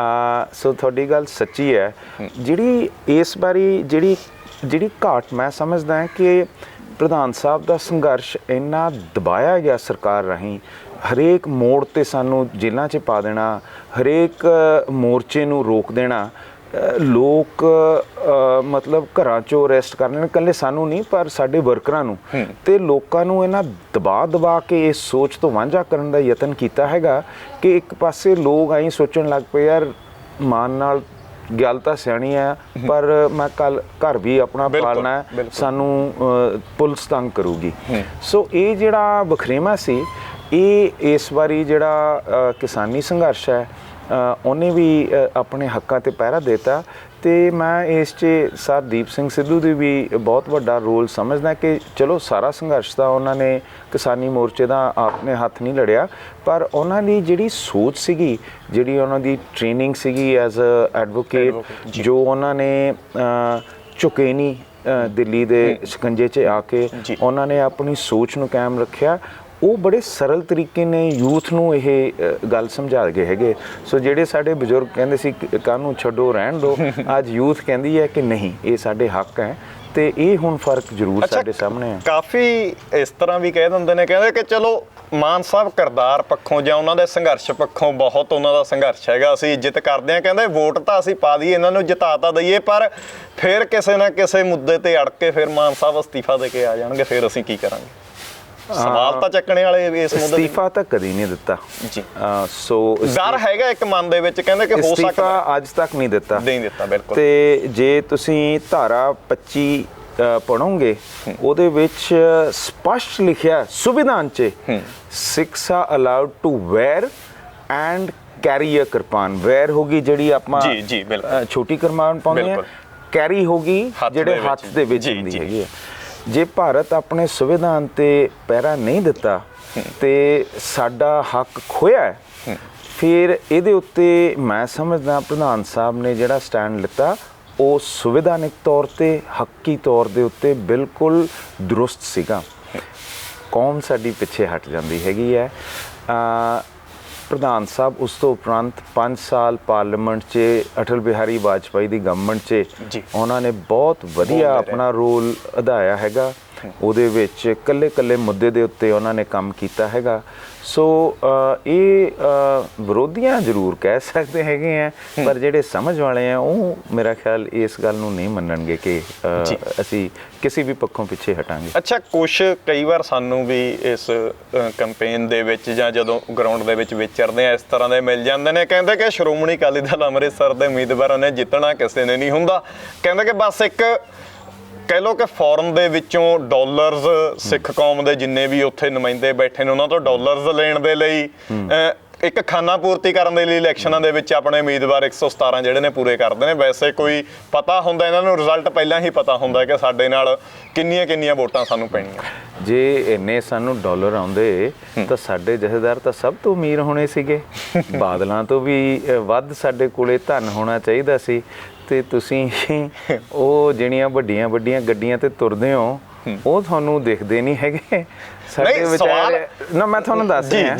ਸੋ ਤੁਹਾਡੀ ਗੱਲ ਸੱਚੀ ਹੈ। ਜਿਹੜੀ ਇਸ ਵਾਰੀ ਜਿਹੜੀ ਘਾਟ ਮੈਂ ਸਮਝਦਾ ਕਿ ਪ੍ਰਧਾਨ ਸਾਹਿਬ ਦਾ ਸੰਘਰਸ਼ ਇੰਨਾ ਦਬਾਇਆ ਗਿਆ ਸਰਕਾਰ ਰਾਹੀਂ, ਹਰੇਕ ਮੋੜ ਤੇ ਸਾਨੂੰ ਜੇਲ੍ਹਾਂ 'ਚ ਪਾ ਦੇਣਾ, ਹਰੇਕ ਮੋਰਚੇ ਨੂੰ ਰੋਕ ਦੇਣਾ, ਲੋਕ ਮਤਲਬ ਘਰਾਂ 'ਚੋਂ ਅਰੈਸਟ ਕਰਨੇ, ਇਕੱਲੇ ਸਾਨੂੰ ਨਹੀਂ ਪਰ ਸਾਡੇ ਵਰਕਰਾਂ ਨੂੰ, ਤੇ ਲੋਕਾਂ ਨੂੰ ਇਹਨਾਂ ਦਬਾ ਕੇ ਇਸ ਸੋਚ ਤੋਂ ਵਾਂਝਾ ਕਰਨ ਦਾ ਯਤਨ ਕੀਤਾ ਹੈਗਾ ਕਿ ਇੱਕ ਪਾਸੇ ਲੋਕ ਆਈ ਸੋਚਣ ਲੱਗ ਪਏ ਯਾਰ ਮਾਨ ਨਾਲ ਗੱਲ ਤਾਂ ਸਿਆਣੀ ਹੈ ਪਰ ਮੈਂ ਕੱਲ ਘਰ ਵੀ ਆਪਣਾ ਪਾਲਣਾ ਹੈ, ਸਾਨੂੰ ਪੁਲਿਸ ਤੰਗ ਕਰੂਗੀ। ਸੋ ਇਹ ਜਿਹੜਾ ਵਖਰੇਵਾਂ ਸੀ, ਇਹ ਇਸ ਵਾਰੀ ਜਿਹੜਾ ਕਿਸਾਨੀ ਸੰਘਰਸ਼ ਹੈ ਉਹਨੇ ਵੀ ਆਪਣੇ ਹੱਕਾਂ ਤੇ ਪਹਿਰਾ ਦਿੱਤਾ। ਤੇ ਮੈਂ ਇਸ 'ਚ ਸਰਦੀਪ ਸਿੰਘ ਸਿੱਧੂ ਦੀ ਵੀ ਬਹੁਤ ਵੱਡਾ ਰੋਲ ਸਮਝਦਾ ਕਿ ਚਲੋ ਸਾਰਾ ਸੰਘਰਸ਼ ਤਾਂ ਉਹਨਾਂ ਨੇ ਕਿਸਾਨੀ ਮੋਰਚੇ ਦਾ ਆਪਣੇ ਹੱਥ ਨਹੀਂ ਲੜਿਆ, ਪਰ ਉਹਨਾਂ ਦੀ ਜਿਹੜੀ ਸੋਚ ਸੀਗੀ, ਜਿਹੜੀ ਉਹਨਾਂ ਦੀ ਟ੍ਰੇਨਿੰਗ ਸੀਗੀ ਐਜ਼ ਅ ਐਡਵੋਕੇਟ, ਜੋ ਉਹਨਾਂ ਨੇ ਝੁਕੇ ਨਹੀਂ ਦਿੱਲੀ ਦੇ ਸ਼ਿਕੰਜੇ 'ਚ ਆ ਕੇ ਉਹਨਾਂ ਨੇ ਆਪਣੀ ਸੋਚ ਨੂੰ ਕਾਇਮ ਰੱਖਿਆ, ਉਹ ਬੜੇ ਸਰਲ ਤਰੀਕੇ ਨੇ ਯੂਥ ਨੂੰ ਇਹ ਗੱਲ ਸਮਝਾ ਗਏ ਹੈਗੇ। ਸੋ ਜਿਹੜੇ ਸਾਡੇ ਬਜ਼ੁਰਗ ਕਹਿੰਦੇ ਸੀ ਕਾਹਨੂੰ ਛੱਡੋ ਰਹਿਣ ਦਿਓ, ਅੱਜ ਯੂਥ ਕਹਿੰਦੀ ਹੈ ਕਿ ਨਹੀਂ, ਇਹ ਸਾਡੇ ਹੱਕ ਹੈ, ਤੇ ਇਹ ਹੁਣ ਫਰਕ ਜ਼ਰੂਰ ਸਾਡੇ ਸਾਹਮਣੇ ਹੈ। ਕਾਫੀ ਇਸ ਤਰ੍ਹਾਂ ਵੀ ਕਹਿ ਦਿੰਦੇ ਨੇ, ਕਹਿੰਦੇ ਕਿ ਚਲੋ ਮਾਨ ਸਾਹਿਬ ਕਿਰਦਾਰ ਪੱਖੋਂ ਜਾਂ ਉਹਨਾਂ ਦੇ ਸੰਘਰਸ਼ ਪੱਖੋਂ ਬਹੁਤ ਉਹਨਾਂ ਦਾ ਸੰਘਰਸ਼ ਹੈਗਾ, ਅਸੀਂ ਇੱਜ਼ਤ ਕਰਦੇ ਹਾਂ, ਕਹਿੰਦੇ ਵੋਟ ਤਾਂ ਅਸੀਂ ਪਾ ਦਈਏ, ਇਹਨਾਂ ਨੂੰ ਜਿਤਾ ਤਾਂ ਦਈਏ, ਪਰ ਫਿਰ ਕਿਸੇ ਨਾ ਕਿਸੇ ਮੁੱਦੇ ਤੇ ਅੜ ਕੇ ਫਿਰ ਮਾਨ ਸਾਹਿਬ ਅਸਤੀਫਾ ਦੇ ਕੇ ਆ ਜਾਣਗੇ, ਫਿਰ ਅਸੀਂ ਕੀ ਕਰਾਂਗੇ? ਸਵਾਲ ਤਾਂ ਚੱਕਣੇ ਵਾਲੇ ਇਸ ਮੁੱਦੇ ਅਸਤੀਫਾ ਤਾਂ ਕਦੀ ਨਹੀਂ ਦਿੱਤਾ ਜੀ। ਸੋ ਡਰ ਹੈਗਾ ਇੱਕ ਮਨ ਦੇ ਵਿੱਚ, ਕਹਿੰਦੇ ਕਿ ਹੋ ਸਕਦਾ ਅਸਤੀਫਾ ਅੱਜ ਤੱਕ ਨਹੀਂ ਦਿੱਤਾ। ਨਹੀਂ ਦਿੱਤਾ, ਬਿਲਕੁਲ। ਤੇ ਜੇ ਤੁਸੀਂ ਧਾਰਾ 25 ਪੜ੍ਹੋਗੇ, ਉਹਦੇ ਵਿੱਚ ਸਪਸ਼ਟ ਲਿਖਿਆ ਸੰਵਿਧਾਨ 'ਚ, Sikhs are allowed to wear and carry a kirpan. Wear ਹੋਗੀ ਜਿਹੜੀ ਆਪਾਂ ਜੀ ਬਿਲਕੁਲ ਛੋਟੀ ਕਿਰਪਾਨ ਪਾਉਂਦੇ ਆ, ਕੈਰੀ ਹੋਗੀ ਜਿਹੜੇ ਹੱਥ ਦੇ ਵਿੱਚ ਹੁੰਦੀ ਹੈਗੀ ਆ। ਜੇ ਭਾਰਤ ਆਪਣੇ ਸੰਵਿਧਾਨ ਤੇ ਪਹਿਰਾ ਨਹੀਂ ਦਿੱਤਾ ਤੇ ਸਾਡਾ ਹੱਕ ਖੋਇਆ ਹੈ, ਫਿਰ ਇਹਦੇ ਉੱਤੇ ਮੈਂ ਸਮਝਦਾ ਪ੍ਰਧਾਨ ਸਾਹਿਬ ਨੇ ਜਿਹੜਾ ਸਟੈਂਡ ਲਿੱਤਾ ਉਹ ਸੰਵਿਧਾਨਿਕ ਤੌਰ ਤੇ, ਹੱਕੀ ਤੌਰ ਦੇ ਉੱਤੇ ਬਿਲਕੁਲ ਦਰੁਸਤ ਸੀਗਾ। ਕੌਮ ਸਾਡੀ ਪਿੱਛੇ ਹਟ ਜਾਂਦੀ ਹੈਗੀ ਹੈ। ਪ੍ਰਧਾਨ ਸਾਹਿਬ ਉਸ ਤੋਂ ਉਪਰੰਤ 5 ਸਾਲ ਪਾਰਲੀਮੈਂਟ 'ਚ ਅਟਲ ਬਿਹਾਰੀ ਵਾਜਪਾਈ ਦੀ ਗਵਰਨਮੈਂਟ 'ਚ ਉਹਨਾਂ ਨੇ ਬਹੁਤ ਵਧੀਆ ਆਪਣਾ ਰੋਲ ਅਦਾਇਆ ਹੈਗਾ। ਉਹਦੇ ਵਿੱਚ ਇਕੱਲੇ ਮੁੱਦੇ ਦੇ ਉੱਤੇ ਉਹਨਾਂ ਨੇ ਕੰਮ ਕੀਤਾ ਹੈਗਾ। ਸੋ ਇਹ ਵਿਰੋਧੀਆਂ ਜ਼ਰੂਰ ਕਹਿ ਸਕਦੇ ਹੈਗੇ ਆ, ਪਰ ਜਿਹੜੇ ਸਮਝ ਵਾਲੇ ਆ ਉਹ ਮੇਰਾ ਖਿਆਲ ਇਸ ਗੱਲ ਨੂੰ ਨਹੀਂ ਮੰਨਣਗੇ ਕਿ ਅਸੀਂ ਕਿਸੇ ਵੀ ਪੱਖੋਂ ਪਿੱਛੇ ਹਟਾਂਗੇ। ਅੱਛਾ, ਕੁਛ ਕਈ ਵਾਰ ਸਾਨੂੰ ਵੀ ਇਸ ਕੈਂਪੇਨ ਦੇ ਵਿੱਚ ਜਾਂ ਜਦੋਂ ਗਰਾਊਂਡ ਦੇ ਵਿੱਚ ਵਿਚਰਦੇ ਆ ਇਸ ਤਰ੍ਹਾਂ ਦੇ ਮਿਲ ਜਾਂਦੇ ਨੇ, ਕਹਿੰਦੇ ਕਿ ਸ਼੍ਰੋਮਣੀ ਅਕਾਲੀ ਦਲ ਅੰਮ੍ਰਿਤਸਰ ਦੇ ਉਮੀਦਵਾਰਾਂ ਨੇ ਜਿੱਤਣਾ ਕਿਸੇ ਨੇ ਨਹੀਂ ਹੁੰਦਾ, ਕਹਿੰਦੇ ਕਿ ਬਸ ਇੱਕ ਕਹਿ ਲਓ ਕਿ ਫੋਰਨ ਦੇ ਵਿੱਚੋਂ ਡਾਲਰਸ ਸਿੱਖ ਕੌਮ ਦੇ ਜਿੰਨੇ ਵੀ ਉੱਥੇ ਨੁਮਾਇੰਦੇ ਬੈਠੇ ਨੇ ਉਹਨਾਂ ਤੋਂ ਡਾਲਰਸ ਲੈਣ ਦੇ ਲਈ, ਇੱਕ ਖਾਨਾ ਪੂਰਤੀ ਕਰਨ ਦੇ ਲਈ ਇਲੈਕਸ਼ਨਾਂ ਦੇ ਵਿੱਚ ਆਪਣੇ ਉਮੀਦਵਾਰ 117 ਜਿਹੜੇ ਨੇ ਪੂਰੇ ਕਰਦੇ ਨੇ। ਵੈਸੇ ਕੋਈ ਪਤਾ ਹੁੰਦਾ ਇਹਨਾਂ ਨੂੰ, ਰਿਜ਼ਲਟ ਪਹਿਲਾਂ ਹੀ ਪਤਾ ਹੁੰਦਾ ਕਿ ਸਾਡੇ ਨਾਲ ਕਿੰਨੀਆਂ ਵੋਟਾਂ ਸਾਨੂੰ ਪੈਣੀਆਂ। ਜੇ ਇੰਨੇ ਸਾਨੂੰ ਡਾਲਰ ਆਉਂਦੇ ਤਾਂ ਸਾਡੇ ਜਥੇਦਾਰ ਤਾਂ ਸਭ ਤੋਂ ਅਮੀਰ ਹੋਣੇ ਸੀਗੇ, ਬਾਦਲਾਂ ਤੋਂ ਵੀ ਵੱਧ ਸਾਡੇ ਕੋਲੇ ਧਨ ਹੋਣਾ ਚਾਹੀਦਾ ਸੀ। ਤੇ ਤੁਸੀਂ ਉਹ ਜਿਹੜੀਆਂ ਵੱਡੀਆਂ ਗੱਡੀਆਂ ਤੇ ਤੁਰਦੇ ਹੋ ਉਹ ਤੁਹਾਨੂੰ ਦਿਖਦੇ ਨਹੀਂ ਹੈਗੇ। ਸਾਡੇ ਵਿਚਾਰੇ ਨਾ, ਮੈਂ ਤੁਹਾਨੂੰ ਦੱਸ ਰਿਹਾ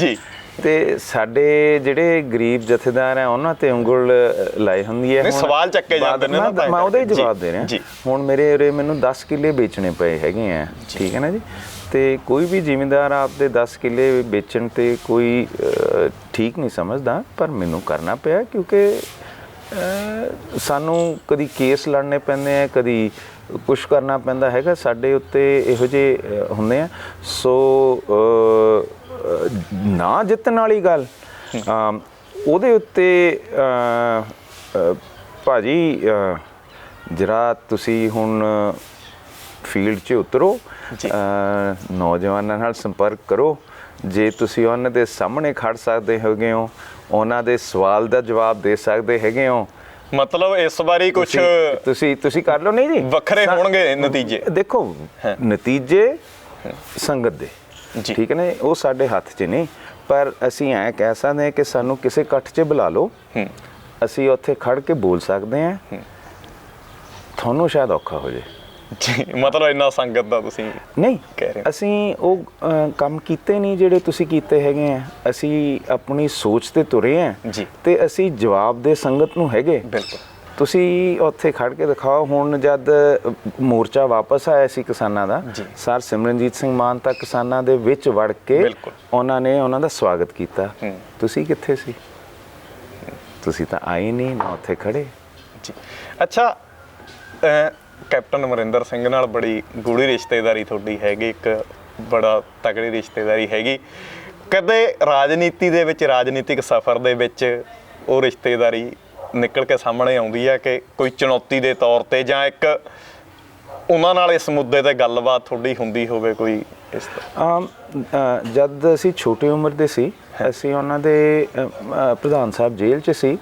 ਤੇ ਸਾਡੇ ਜਿਹੜੇ ਗਰੀਬ ਜਥੇਦਾਰ ਆ ਉਹਨਾਂ ਤੇ ਉਂਗਲ ਲਾਈ ਹੁੰਦੀ ਹੈ। ਸਵਾਲ ਚੱਕੇ ਜਾਂਦੇ ਨੇ, ਮੈਂ ਉਹਦਾ ਹੀ ਜਵਾਬ ਦੇ ਰਿਹਾ। ਹੁਣ ਮੇਰੇ ਉਰੇ ਮੈਨੂੰ 10 ਕਿੱਲੇ ਵੇਚਣੇ ਪਏ ਹੈਗੇ ਆ, ਠੀਕ ਹੈ ਨਾ ਜੀ। ਤੇ ਕੋਈ ਵੀ ਜ਼ਿਮੀਂਦਾਰ ਆਪਦੇ 10 ਕਿੱਲੇ ਵੇਚਣ ਤੇ ਕੋਈ ਠੀਕ ਨਹੀਂ ਸਮਝਦਾ, ਪਰ ਮੈਨੂੰ ਕਰਨਾ ਪਿਆ ਕਿਉਂਕਿ ਸਾਨੂੰ ਕਦੀ ਕੇਸ ਲੜਨੇ ਪੈਂਦੇ ਆ, ਕਦੀ ਕੁਛ ਕਰਨਾ ਪੈਂਦਾ ਹੈਗਾ, ਸਾਡੇ ਉੱਤੇ ਇਹੋ ਜਿਹੇ ਹੁੰਦੇ ਆ। ਸੋ ਨਾ ਜਿੱਤਣ ਵਾਲੀ ਗੱਲ ਉਹਦੇ ਉੱਤੇ ਭਾਜੀ ਜਰਾ ਤੁਸੀਂ ਹੁਣ ਫੀਲਡ 'ਚ ਉਤਰੋ, ਨੌਜਵਾਨਾਂ ਨਾਲ ਸੰਪਰਕ ਕਰੋ। ਜੇ ਤੁਸੀਂ ਉਹਨਾਂ ਦੇ ਸਾਹਮਣੇ ਖੜ ਸਕਦੇ ਹੈਗੇ ਹੋ, ਉਹਨਾਂ ਦੇ ਸਵਾਲ ਦਾ ਜਵਾਬ ਦੇ ਸਕਦੇ ਹੈਗੇ ਹੋ, ਮਤਲਬ ਇਸ ਵਾਰੀ ਕੁਝ ਤੁਸੀਂ ਕਰ ਲਓ। ਨਹੀਂ ਜੀ, ਵੱਖਰੇ ਹੋਣਗੇ ਨਤੀਜੇ। ਦੇਖੋ ਨਤੀਜੇ ਸੰਗਤ ਦੇ, ਠੀਕ ਹੈ ਨਾ, ਉਹ ਸਾਡੇ ਹੱਥ 'ਚ ਨਹੀਂ, ਪਰ ਅਸੀਂ ਐਂ ਕਹਿ ਸਕਦੇ ਹਾਂ ਕਿ ਸਾਨੂੰ ਕਿਸੇ ਇਕੱਠ 'ਚ ਬੁਲਾ ਲਓ, ਅਸੀਂ ਉੱਥੇ ਖੜ ਕੇ ਬੋਲ ਸਕਦੇ ਹਾਂ, ਤੁਹਾਨੂੰ ਸ਼ਾਇਦ ਔਖਾ ਹੋ ਜਾਏ। ਮਤਲਬ ਇੰਨਾ ਸੰਗਤ ਦਾ ਤੁਸੀਂ ਨਹੀਂ ਕਹਿ ਰਹੇ। ਅਸੀਂ ਉਹ ਕੰਮ ਕੀਤੇ ਨਹੀਂ ਜਿਹੜੇ ਤੁਸੀਂ ਕੀਤੇ ਹੈਗੇ ਆ। ਅਸੀਂ ਆਪਣੀ ਸੋਚ ਤੇ ਤੁਰੇ ਆ ਤੇ ਅਸੀਂ ਜਵਾਬ ਦੇ ਸੰਗਤ ਨੂੰ ਹੈਗੇ। ਬਿਲਕੁਲ, ਤੁਸੀਂ ਉੱਥੇ ਖੜ ਕੇ ਦਿਖਾਓ। ਹੁਣ ਜਦ ਮੋਰਚਾ ਵਾਪਸ ਆਇਆ ਸੀ ਕਿਸਾਨਾਂ ਦਾ, ਸਰ ਸਿਮਰਨਜੀਤ ਸਿੰਘ ਮਾਨ ਤਾਂ ਕਿਸਾਨਾਂ ਦੇ ਵਿੱਚ ਵੜ ਕੇ ਉਹਨਾਂ ਨੇ ਉਹਨਾਂ ਦਾ ਸਵਾਗਤ ਕੀਤਾ। ਤੁਸੀਂ ਕਿੱਥੇ ਸੀ? ਤੁਸੀਂ ਤਾਂ ਆਏ ਨਹੀਂ ਨਾ, ਉੱਥੇ ਖੜੇ। ਜੀ ਅੱਛਾ, ਕੈਪਟਨ ਅਮਰਿੰਦਰ ਸਿੰਘ ਨਾਲ ਬੜੀ ਗੂੜੀ ਰਿਸ਼ਤੇਦਾਰੀ ਤੁਹਾਡੀ ਹੈਗੀ, ਇੱਕ ਬੜਾ ਤਕੜੀ ਰਿਸ਼ਤੇਦਾਰੀ ਹੈਗੀ। ਕਦੇ ਰਾਜਨੀਤੀ ਦੇ ਵਿੱਚ, ਰਾਜਨੀਤਿਕ ਸਫ਼ਰ ਦੇ ਵਿੱਚ ਉਹ ਰਿਸ਼ਤੇਦਾਰੀ ਨਿਕਲ ਕੇ ਸਾਹਮਣੇ ਆਉਂਦੀ ਹੈ ਕਿ ਕੋਈ ਚੁਣੌਤੀ ਦੇ ਤੌਰ ਤੇ, ਜਾਂ ਇੱਕ ਉਹਨਾਂ ਨਾਲ ਇਸ ਮੁੱਦੇ ਤੇ ਗੱਲਬਾਤ ਤੁਹਾਡੀ ਹੁੰਦੀ ਹੋਵੇ ਕੋਈ ਇਸ ਤਰ੍ਹਾਂ? ਜਦ ਅਸੀਂ ਛੋਟੀ ਉਮਰ ਦੇ ਸੀ, ਅਸੀਂ ਉਹਨਾਂ ਦੇ ਪ੍ਰਧਾਨ ਸਾਹਿਬ ਜੇਲ੍ਹ 'ਚ ਸੀ,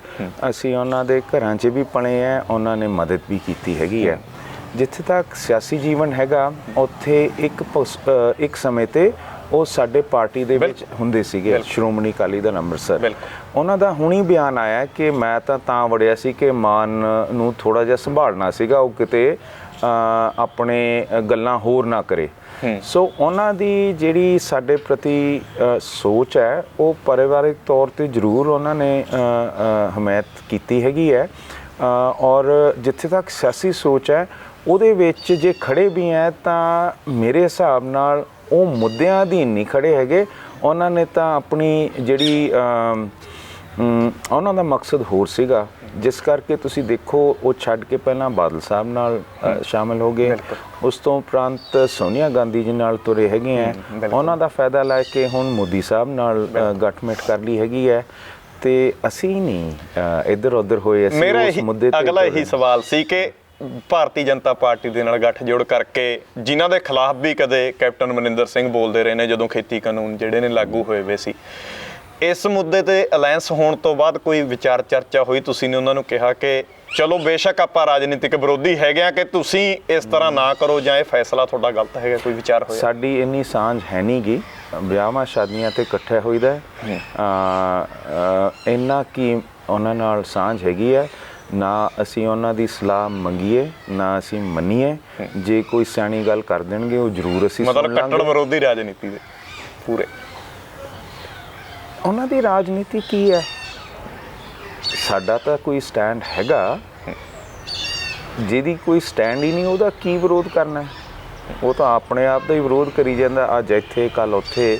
ਅਸੀਂ ਉਹਨਾਂ ਦੇ ਘਰਾਂ 'ਚ ਵੀ ਪਲੇ ਹੈ, ਉਹਨਾਂ ਨੇ ਮਦਦ ਵੀ ਕੀਤੀ ਹੈਗੀ ਹੈ। ਜਿੱਥੇ ਤੱਕ ਸਿਆਸੀ ਜੀਵਨ ਹੈਗਾ, ਉੱਥੇ ਇੱਕ ਸਮੇਂ 'ਤੇ ਉਹ ਸਾਡੇ ਪਾਰਟੀ ਦੇ ਵਿੱਚ ਹੁੰਦੇ ਸੀਗੇ, ਸ਼੍ਰੋਮਣੀ ਅਕਾਲੀ ਦਲ ਅੰਮ੍ਰਿਤਸਰ। ਉਹਨਾਂ ਦਾ ਹੁਣੀ ਬਿਆਨ ਆਇਆ ਕਿ ਮੈਂ ਤਾਂ ਵੜਿਆ ਸੀ ਕਿ ਮਾਨ ਨੂੰ ਥੋੜ੍ਹਾ ਜਿਹਾ ਸੰਭਾਲਣਾ ਸੀਗਾ, ਉਹ ਕਿਤੇ ਆਪਣੇ ਗੱਲਾਂ ਹੋਰ ਨਾ ਕਰੇ। ਸੋ ਉਹਨਾਂ ਦੀ ਜਿਹੜੀ ਸਾਡੇ ਪ੍ਰਤੀ ਸੋਚ ਹੈ ਉਹ ਪਰਿਵਾਰਿਕ ਤੌਰ 'ਤੇ ਜ਼ਰੂਰ ਉਹਨਾਂ ਨੇ ਹਮਾਇਤ ਕੀਤੀ ਹੈਗੀ ਹੈ, ਔਰ ਜਿੱਥੇ ਤੱਕ ਸਿਆਸੀ ਸੋਚ ਹੈ ਉਹਦੇ ਵਿੱਚ ਜੇ ਖੜੇ ਵੀ ਹੈ ਤਾਂ ਮੇਰੇ ਹਿਸਾਬ ਨਾਲ ਉਹ ਮੁੱਦਿਆਂ ਅਧੀਨ ਨਹੀਂ ਖੜੇ ਹੈਗੇ। ਉਹਨਾਂ ਨੇ ਤਾਂ ਆਪਣੀ ਜਿਹੜੀ ਉਹਨਾਂ ਦਾ ਮਕਸਦ ਹੋਰ ਸੀਗਾ, ਜਿਸ ਕਰਕੇ ਤੁਸੀਂ ਦੇਖੋ ਉਹ ਛੱਡ ਕੇ ਪਹਿਲਾਂ ਬਾਦਲ ਸਾਹਿਬ ਨਾਲ ਸ਼ਾਮਿਲ ਹੋ ਗਏ, ਉਸ ਤੋਂ ਉਪਰੰਤ ਸੋਨੀਆ ਗਾਂਧੀ ਜੀ ਨਾਲ ਤੁਰੇ ਹੈਗੇ ਹੈ, ਉਹਨਾਂ ਦਾ ਫਾਇਦਾ ਲੈ ਕੇ ਹੁਣ ਮੋਦੀ ਸਾਹਿਬ ਨਾਲ ਗੱਠਮਿੱਠ ਕਰ ਲਈ ਹੈਗੀ ਹੈ, ਤੇ ਅਸੀਂ ਨਹੀਂ ਇੱਧਰ ਉੱਧਰ ਹੋਏ। ਅਸੀਂ ਮੇਰਾ ਉਸ ਮੁੱਦੇ ਤੇ ਅਗਲਾ ਇਹੀ ਸਵਾਲ ਸੀ ਕਿ ਭਾਰਤੀ ਜਨਤਾ ਪਾਰਟੀ ਦੇ ਨਾਲ ਗੱਠਜੋੜ ਕਰਕੇ ਜਿਨ੍ਹਾਂ ਦੇ ਖਿਲਾਫ ਵੀ ਕਦੇ ਕੈਪਟਨ ਅਮਰਿੰਦਰ ਸਿੰਘ ਬੋਲਦੇ ਰਹੇ ਨੇ ਜਦੋਂ ਖੇਤੀ ਕਾਨੂੰਨ ਜਿਹੜੇ ਨੇ ਲਾਗੂ ਹੋਏ ਵੇ ਸੀ, ਇਸ ਮੁੱਦੇ ਤੇ ਅਲਾਇੰਸ ਹੋਣ ਤੋਂ ਬਾਅਦ ਕੋਈ ਵਿਚਾਰ ਚਰਚਾ ਹੋਈ? ਤੁਸੀਂ ਨੇ ਉਹਨਾਂ ਨੂੰ ਕਿਹਾ ਕਿ ਚਲੋ ਬੇਸ਼ੱਕ ਆਪਾਂ ਰਾਜਨੀਤਿਕ ਵਿਰੋਧੀ ਹੈਗੇ ਆ ਕਿ ਤੁਸੀਂ ਇਸ ਤਰ੍ਹਾਂ ਨਾ ਕਰੋ ਜਾਂ ਇਹ ਫੈਸਲਾ ਤੁਹਾਡਾ ਗਲਤ ਹੈਗਾ, ਕੋਈ ਵਿਚਾਰ ਹੋਇਆ? ਸਾਡੀ ਇੰਨੀ ਸਾਂਝ ਹੈ ਨਹੀਂ ਗੀ, ਵਿਆਹਾਂ ਸ਼ਾਦੀਆਂ ਤੇ ਇਕੱਠੇ ਹੋਈਦਾ, ਇੰਨਾ ਕੀ ਉਹਨਾਂ ਨਾਲ ਸਾਂਝ ਹੈਗੀ ਹੈ। ਨਾ ਅਸੀਂ ਉਹਨਾਂ ਦੀ ਸਲਾਹ ਮੰਗੀਏ ਨਾ ਅਸੀਂ ਮੰਨੀਏ, ਜੇ ਕੋਈ ਸਿਆਣੀ ਗੱਲ ਕਰ ਦੇਣਗੇ ਉਹ ਜ਼ਰੂਰ ਅਸੀਂ ਮਤਲਬ ਕੱਟੜ ਵਿਰੋਧੀ ਰਾਜਨੀਤੀ ਦੇ ਪੂਰੇ। ਉਹਨਾਂ ਦੀ ਰਾਜਨੀਤੀ ਕੀ ਹੈ? ਸਾਡਾ ਤਾਂ ਕੋਈ ਸਟੈਂਡ ਹੈਗਾ, ਜਿਹਦੀ ਕੋਈ ਸਟੈਂਡ ਹੀ ਨਹੀਂ ਉਹਦਾ ਕੀ ਵਿਰੋਧ ਕਰਨਾ? ਉਹ ਤਾਂ ਆਪਣੇ ਆਪ ਦਾ ਹੀ ਵਿਰੋਧ ਕਰੀ ਜਾਂਦਾ, ਅੱਜ ਇੱਥੇ ਕੱਲ ਉੱਥੇ,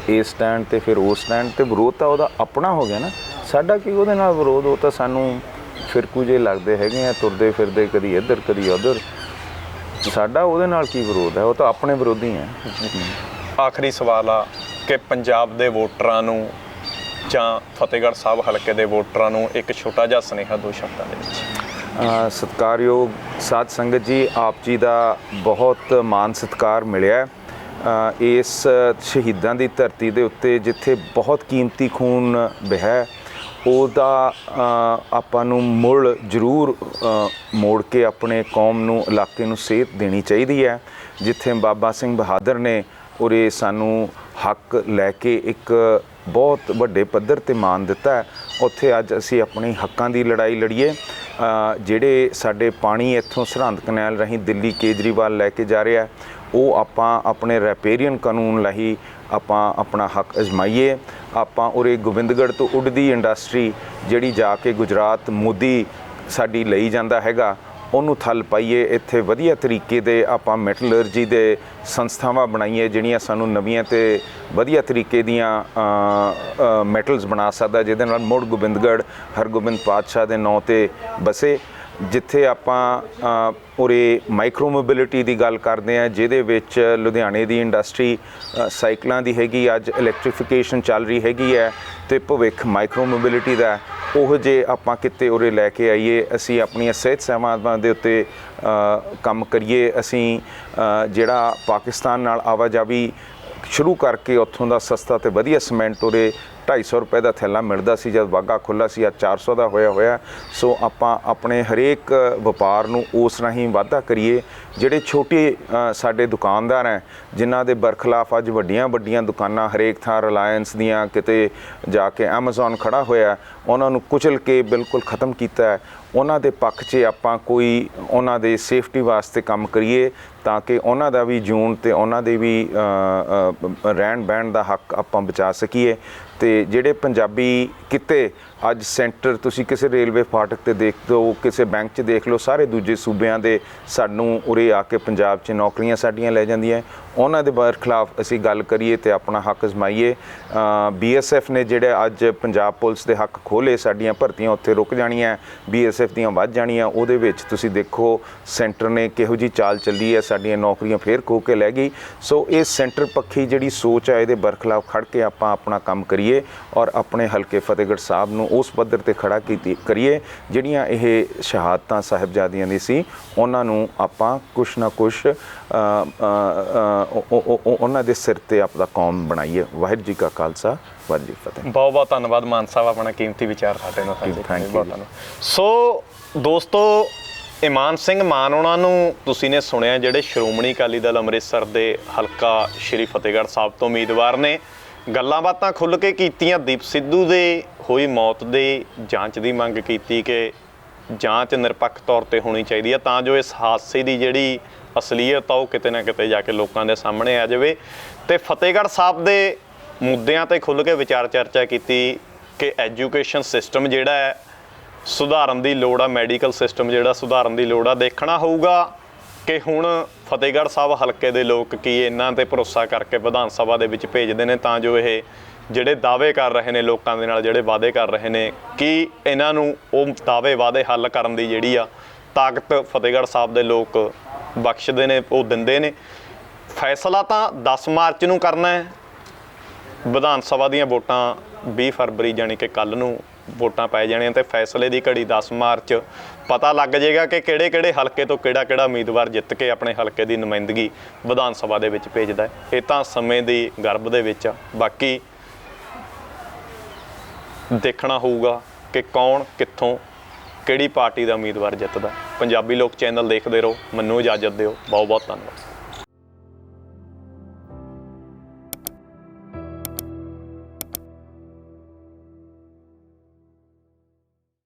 ਇਸ ਸਟੈਂਡ ਤੇ ਫਿਰ ਉਸ ਸਟੈਂਡ ਤੇ। ਵਿਰੋਧ ਤਾਂ ਉਹਦਾ ਆਪਣਾ ਹੋ ਗਿਆ ਨਾ, ਸਾਡਾ ਕੀ ਉਹਦੇ ਨਾਲ ਵਿਰੋਧ? ਉਹ ਤਾਂ ਸਾਨੂੰ ਫਿਰਕੂ ਜੇ ਲੱਗਦੇ ਹੈਗੇ ਆ, ਤੁਰਦੇ ਫਿਰਦੇ ਕਦੀ ਇੱਧਰ ਕਦੀ ਉੱਧਰ, ਸਾਡਾ ਉਹਦੇ ਨਾਲ ਕੀ ਵਿਰੋਧ ਹੈ? ਉਹ ਤਾਂ ਆਪਣੇ ਵਿਰੋਧੀ ਹੈ। ਆਖਰੀ ਸਵਾਲ ਆ ਕਿ ਪੰਜਾਬ ਦੇ ਵੋਟਰਾਂ ਨੂੰ ਜਾਂ ਫਤਿਹਗੜ੍ਹ ਸਾਹਿਬ ਹਲਕੇ ਦੇ ਵੋਟਰਾਂ ਨੂੰ ਇੱਕ ਛੋਟਾ ਜਿਹਾ ਸੁਨੇਹਾ ਦੋ ਸ਼ਬਦਾਂ ਦੇ ਵਿੱਚ। ਸਤਿਕਾਰਯੋਗ ਸਾਧ ਸੰਗਤ ਜੀ, ਆਪ ਜੀ ਦਾ ਬਹੁਤ ਮਾਣ ਸਤਿਕਾਰ ਮਿਲਿਆ ਇਸ ਸ਼ਹੀਦਾਂ ਦੀ ਧਰਤੀ ਦੇ ਉੱਤੇ, ਜਿੱਥੇ ਬਹੁਤ ਕੀਮਤੀ ਖੂਨ ਵਹਿ, ਉਹਦਾ ਆਪਾਂ ਨੂੰ ਮੁੱਲ ਜ਼ਰੂਰ ਮੋੜ ਕੇ ਆਪਣੇ ਕੌਮ ਨੂੰ, ਇਲਾਕੇ ਨੂੰ ਸੇਧ ਦੇਣੀ ਚਾਹੀਦੀ ਹੈ। ਜਿੱਥੇ ਬਾਬਾ ਸਿੰਘ ਬਹਾਦਰ ਨੇ ਉਰੇ ਸਾਨੂੰ ਹੱਕ ਲੈ ਕੇ ਇੱਕ ਬਹੁਤ ਵੱਡੇ ਪੱਧਰ 'ਤੇ ਮਾਣ ਦਿੱਤਾ, ਉੱਥੇ ਅੱਜ ਅਸੀਂ ਆਪਣੀ ਹੱਕਾਂ ਦੀ ਲੜਾਈ ਲੜੀਏ। ਜਿਹੜੇ ਸਾਡੇ ਪਾਣੀ ਇੱਥੋਂ ਸਰਹੰਦ ਕੈਨਾਲ ਰਾਹੀਂ ਦਿੱਲੀ ਕੇਜਰੀਵਾਲ ਲੈ ਕੇ ਜਾ ਰਿਹਾ, ਉਹ ਆਪਾਂ ਆਪਣੇ ਰੈਪੇਰੀਅਨ ਕਾਨੂੰਨ ਰਾਹੀਂ ਆਪਾਂ ਆਪਣਾ ਹੱਕ ਅਜਮਾਈਏ। ਆਪਾਂ ਉਰੇ ਗੋਬਿੰਦਗੜ੍ਹ ਤੋਂ ਉੱਡਦੀ ਇੰਡਸਟਰੀ ਜਿਹੜੀ ਜਾ ਕੇ ਗੁਜਰਾਤ ਮੋਦੀ ਸਾਡੀ ਲਈ ਜਾਂਦਾ ਹੈਗਾ, ਉਹਨੂੰ ਥਲ ਪਾਈਏ। ਇੱਥੇ ਵਧੀਆ ਤਰੀਕੇ ਦੇ ਆਪਾਂ ਮੈਟਲਰਜੀ ਦੇ ਸੰਸਥਾਵਾਂ ਬਣਾਈਏ ਜਿਹੜੀਆਂ ਸਾਨੂੰ ਨਵੀਆਂ ਤੇ ਵਧੀਆ ਤਰੀਕੇ ਦੀਆਂ ਮੈਟਲਸ ਬਣਾ ਸਕਦਾ, ਜਿਹਦੇ ਨਾਲ ਮੁੜ ਗੋਬਿੰਦਗੜ੍ਹ ਹਰਗੋਬਿੰਦ ਪਾਤਸ਼ਾਹ ਦੇ ਨਾਂ 'ਤੇ ਬਸੇ। ਜਿੱਥੇ ਆਪਾਂ ਉਰੇ ਮਾਈਕਰੋ ਮੋਬਿਲਿਟੀ ਦੀ ਗੱਲ ਕਰਦੇ ਹਾਂ, ਜਿਹਦੇ ਵਿੱਚ ਲੁਧਿਆਣੇ ਦੀ ਇੰਡਸਟਰੀ ਸਾਈਕਲਾਂ ਦੀ ਹੈਗੀ, ਅੱਜ ਇਲੈਕਟ੍ਰੀਫਿਕੇਸ਼ਨ ਚੱਲ ਰਹੀ ਹੈਗੀ ਹੈ, ਅਤੇ ਭਵਿੱਖ ਮਾਈਕਰੋ ਮੋਬਿਲਿਟੀ ਦਾ, ਉਹ ਜੇ ਆਪਾਂ ਕਿਤੇ ਉਰੇ ਲੈ ਕੇ ਆਈਏ। ਅਸੀਂ ਆਪਣੀਆਂ ਸਿਹਤ ਸੇਵਾਵਾਂ ਦੇ ਉੱਤੇ ਕੰਮ ਕਰੀਏ। ਅਸੀਂ ਜਿਹੜਾ ਪਾਕਿਸਤਾਨ ਨਾਲ ਆਵਾਜਾਈ ਸ਼ੁਰੂ ਕਰਕੇ ਉੱਥੋਂ ਦਾ ਸਸਤਾ ਤੇ ਵਧੀਆ ਸੀਮੈਂਟ ਉਰੇ 250 ਰੁਪਏ ਦਾ ਥੈਲਾ ਮਿਲਦਾ ਸੀ ਜਦ ਵਾਹਗਾ ਖੁੱਲ੍ਹਾ ਸੀ, ਅੱਜ 400 ਦਾ ਹੋਇਆ। ਸੋ ਆਪਾਂ ਆਪਣੇ ਹਰੇਕ ਵਪਾਰ ਨੂੰ ਉਸ ਰਾਹੀਂ ਵਾਧਾ ਕਰੀਏ। ਜਿਹੜੇ ਛੋਟੇ ਸਾਡੇ ਦੁਕਾਨਦਾਰ ਹੈ, ਜਿਨ੍ਹਾਂ ਦੇ ਬਰਖਲਾਫ ਅੱਜ ਵੱਡੀਆਂ ਦੁਕਾਨਾਂ ਹਰੇਕ ਥਾਂ ਰਿਲਾਇੰਸ ਦੀਆਂ, ਕਿਤੇ ਜਾ ਕੇ ਐਮਾਜ਼ੋਨ ਖੜਾ ਹੋਇਆ, ਉਹਨਾਂ ਨੂੰ ਕੁਚਲ ਕੇ ਬਿਲਕੁਲ ਖ਼ਤਮ ਕੀਤਾ ਹੈ। ਉਹਨਾਂ ਦੇ ਪੱਖ 'ਚ ਆਪਾਂ ਕੋਈ ਉਹਨਾਂ ਦੇ ਸੇਫਟੀ ਵਾਸਤੇ ਕੰਮ ਕਰੀਏ, ਤਾਂ ਕਿ ਉਹਨਾਂ ਦਾ ਵੀ ਜੂਨ ਤੇ ਉਹਨਾਂ ਦੇ ਵੀ ਰਹਿਣ ਬਹਿਣ ਦਾ ਹੱਕ ਆਪਾਂ ਬਚਾ ਸਕੀਏ। ਤੇ ਜਿਹੜੇ ਪੰਜਾਬੀ ਕਿਤੇ ਅੱਜ ਸੈਂਟਰ, ਤੁਸੀਂ ਕਿਸੇ ਰੇਲਵੇ ਫਾਟਕ ਤੇ ਦੇਖ ਲਓ, ਕਿਸੇ ਬੈਂਕ 'ਚ ਦੇਖ ਲਓ, ਸਾਰੇ ਦੂਜੇ ਸੂਬਿਆਂ ਦੇ ਸਾਨੂੰ ਉਰੇ ਆ ਕੇ ਪੰਜਾਬ 'ਚ ਨੌਕਰੀਆਂ ਸਾਡੀਆਂ ਲੈ ਜਾਂਦੀਆਂ, ਉਹਨਾਂ ਦੇ ਖਿਲਾਫ ਅਸੀਂ ਗੱਲ ਕਰੀਏ ਤੇ ਆਪਣਾ ਹੱਕ ਅਜ਼ਮਾਈਏ। BSF ਨੇ ਜਿਹੜੇ ਅੱਜ ਪੰਜਾਬ ਪੁਲਿਸ ਦੇ ਹੱਕ ਖੋਲ੍ਹੇ, ਸਾਡੀਆਂ ਭਰਤੀਆਂ ਉੱਥੇ ਰੁਕ ਜਾਣੀਆਂ, BSF ਦੀਆਂ ਵੱਧ ਜਾਣੀਆਂ। ਉਹਦੇ ਵਿੱਚ ਤੁਸੀਂ ਦੇਖੋ ਸੈਂਟਰ ਨੇ ਕਿਹੋ ਜਿਹੀ ਚਾਲ ਚੱਲੀ ਹੈ, ਸਾਡੀਆਂ ਨੌਕਰੀਆਂ ਫੇਰ ਖੋਹ ਕੇ ਲੈ ਗਈ। ਸੋ ਇਹ ਸੈਂਟਰ ਪੱਖੀ ਜਿਹੜੀ ਸੋਚ ਹੈ, ਇਹਦੇ ਬਰਖਲਾਫ ਖੜ੍ਹ ਕੇ ਆਪਾਂ ਆਪਣਾ ਕੰਮ ਕਰੀਏ ਔਰ ਆਪਣੇ ਹਲਕੇ ਫਤਿਹਗੜ੍ਹ ਸਾਹਿਬ ਨੂੰ ਉਸ ਪੱਧਰ 'ਤੇ ਖੜ੍ਹਾ ਕਰੀਏ। ਜਿਹੜੀਆਂ ਇਹ ਸ਼ਹਾਦਤਾਂ ਸਾਹਿਬਜ਼ਾਦਿਆਂ ਦੀ ਸੀ, ਉਹਨਾਂ ਨੂੰ ਆਪਾਂ ਕੁਛ ਨਾ ਕੁਛ ਉਹਨਾਂ ਦੇ ਸਿਰ 'ਤੇ ਆਪਦਾ ਕੌਮ ਬਣਾਈਏ। ਵਾਹਿਗੁਰੂ ਜੀ ਕਾ ਖਾਲਸਾ, ਵਾਹਿਗੁਰੂ ਜੀ ਕੀ ਫਤਿਹ। ਬਹੁਤ ਬਹੁਤ ਧੰਨਵਾਦ ਮਾਨ ਸਾਹਿਬ, ਆਪਣਾ ਕੀਮਤੀ ਵਿਚਾਰ ਸਾਡੇ ਨਾਲ ਸਾਂਝੇ ਕਰਨ ਲਈ। ਸੋ ਦੋਸਤੋ, ਇਮਾਨ ਸਿੰਘ ਮਾਨ ਉਹਨਾਂ ਨੂੰ ਤੁਸੀਂ ਨੇ ਸੁਣਿਆ, ਜਿਹੜੇ ਸ਼੍ਰੋਮਣੀ ਅਕਾਲੀ ਦਲ ਅੰਮ੍ਰਿਤਸਰ ਦੇ ਹਲਕਾ ਸ਼੍ਰੀ ਫਤਿਹਗੜ੍ਹ ਸਾਹਿਬ ਤੋਂ ਉਮੀਦਵਾਰ ਨੇ। ਗੱਲਾਂ ਬਾਤਾਂ ਖੁੱਲ੍ਹ ਕੇ ਕੀਤੀਆਂ। ਦੀਪ ਸਿੱਧੂ ਦੇ ਹੋਈ ਮੌਤ ਦੇ ਜਾਂਚ ਦੀ ਮੰਗ ਕੀਤੀ ਕਿ ਜਾਂਚ ਨਿਰਪੱਖ ਤੌਰ ਤੇ ਹੋਣੀ ਚਾਹੀਦੀ ਹੈ ਤਾਂ ਜੋ ਇਸ ਹਾਦਸੇ ਦੀ ਜਿਹੜੀ ਅਸਲੀਅਤ ਆ ਉਹ ਕਿਤੇ ਨਾ ਕਿਤੇ ਜਾ ਕੇ ਲੋਕਾਂ ਦੇ ਸਾਹਮਣੇ ਆ ਜਾਵੇ। ਤੇ ਫਤਿਹਗੜ੍ਹ ਸਾਹਿਬ ਦੇ ਮੁੱਦਿਆਂ ਤੇ ਖੁੱਲ੍ਹ ਕੇ ਵਿਚਾਰ ਚਰਚਾ ਕੀਤੀ ਕਿ ਐਜੂਕੇਸ਼ਨ ਸਿਸਟਮ ਜਿਹੜਾ ਹੈ ਸੁਧਾਰਨ ਦੀ ਲੋੜ ਆ, ਮੈਡੀਕਲ ਸਿਸਟਮ ਜਿਹੜਾ ਸੁਧਾਰਨ ਦੀ ਲੋੜ ਆ। ਦੇਖਣਾ ਹੋਊਗਾ ਕਿ ਹੁਣ ਫਤਿਹਗੜ੍ਹ ਸਾਹਿਬ ਹਲਕੇ ਦੇ ਲੋਕ ਕੀ ਇਹਨਾਂ ਤੇ ਭਰੋਸਾ ਕਰਕੇ ਵਿਧਾਨ ਸਭਾ ਦੇ ਵਿੱਚ ਭੇਜਦੇ ਨੇ ਤਾਂ ਜੋ ਇਹ ਜਿਹੜੇ ਦਾਅਵੇ ਕਰ ਰਹੇ ਨੇ ਲੋਕਾਂ ਦੇ ਨਾਲ, ਜਿਹੜੇ ਵਾਅਦੇ ਕਰ ਰਹੇ ਨੇ, ਕੀ ਇਹਨਾਂ ਨੂੰ ਉਹ ਦਾਅਵੇ ਵਾਅਦੇ ਹੱਲ ਕਰਨ ਦੀ ਜਿਹੜੀ ਆ ਤਾਕਤ ਫਤਿਹਗੜ੍ਹ ਸਾਹਿਬ ਦੇ ਲੋਕ ਬਖਸ਼ਦੇ ਨੇ, ਉਹ ਦਿੰਦੇ ਨੇ। ਫੈਸਲਾ ਤਾਂ 10 ਮਾਰਚ ਨੂੰ ਕਰਨਾ ਹੈ। ਵਿਧਾਨ ਸਭਾ ਦੀਆਂ ਵੋਟਾਂ 20 ਫਰਵਰੀ ਜਾਣੀ ਕਿ ਕੱਲ੍ਹ ਨੂੰ ਵੋਟਾਂ ਪੈ ਜਾਣੀਆਂ ਤੇ ਫੈਸਲੇ ਦੀ ਘੜੀ 10 ਮਾਰਚ ਪਤਾ ਲੱਗ ਜਾਏਗਾ ਕਿ ਕਿਹੜੇ ਹਲਕੇ ਤੋਂ ਕਿਹੜਾ ਉਮੀਦਵਾਰ ਜਿੱਤ ਕੇ ਆਪਣੇ ਹਲਕੇ ਦੀ ਨੁਮਾਇੰਦਗੀ ਵਿਧਾਨ ਸਭਾ ਦੇ ਵਿੱਚ ਭੇਜਦਾ ਹੈ। ਇਹ ਤਾਂ ਸਮੇਂ ਦੀ ਗਰਭ ਦੇ ਵਿੱਚ ਆ। ਬਾਕੀ ਦੇਖਣਾ ਹੋਊਗਾ ਕਿ ਕੌਣ ਕਿੱਥੋਂ ਕਿਹੜੀ ਪਾਰਟੀ ਦਾ ਉਮੀਦਵਾਰ ਜਿੱਤਦਾ। ਪੰਜਾਬੀ ਲੋਕ ਚੈਨਲ ਦੇਖਦੇ ਰਹੋ। ਮੈਨੂੰ ਇਜਾਜ਼ਤ ਦਿਓ। ਬਹੁਤ ਬਹੁਤ ਧੰਨਵਾਦ।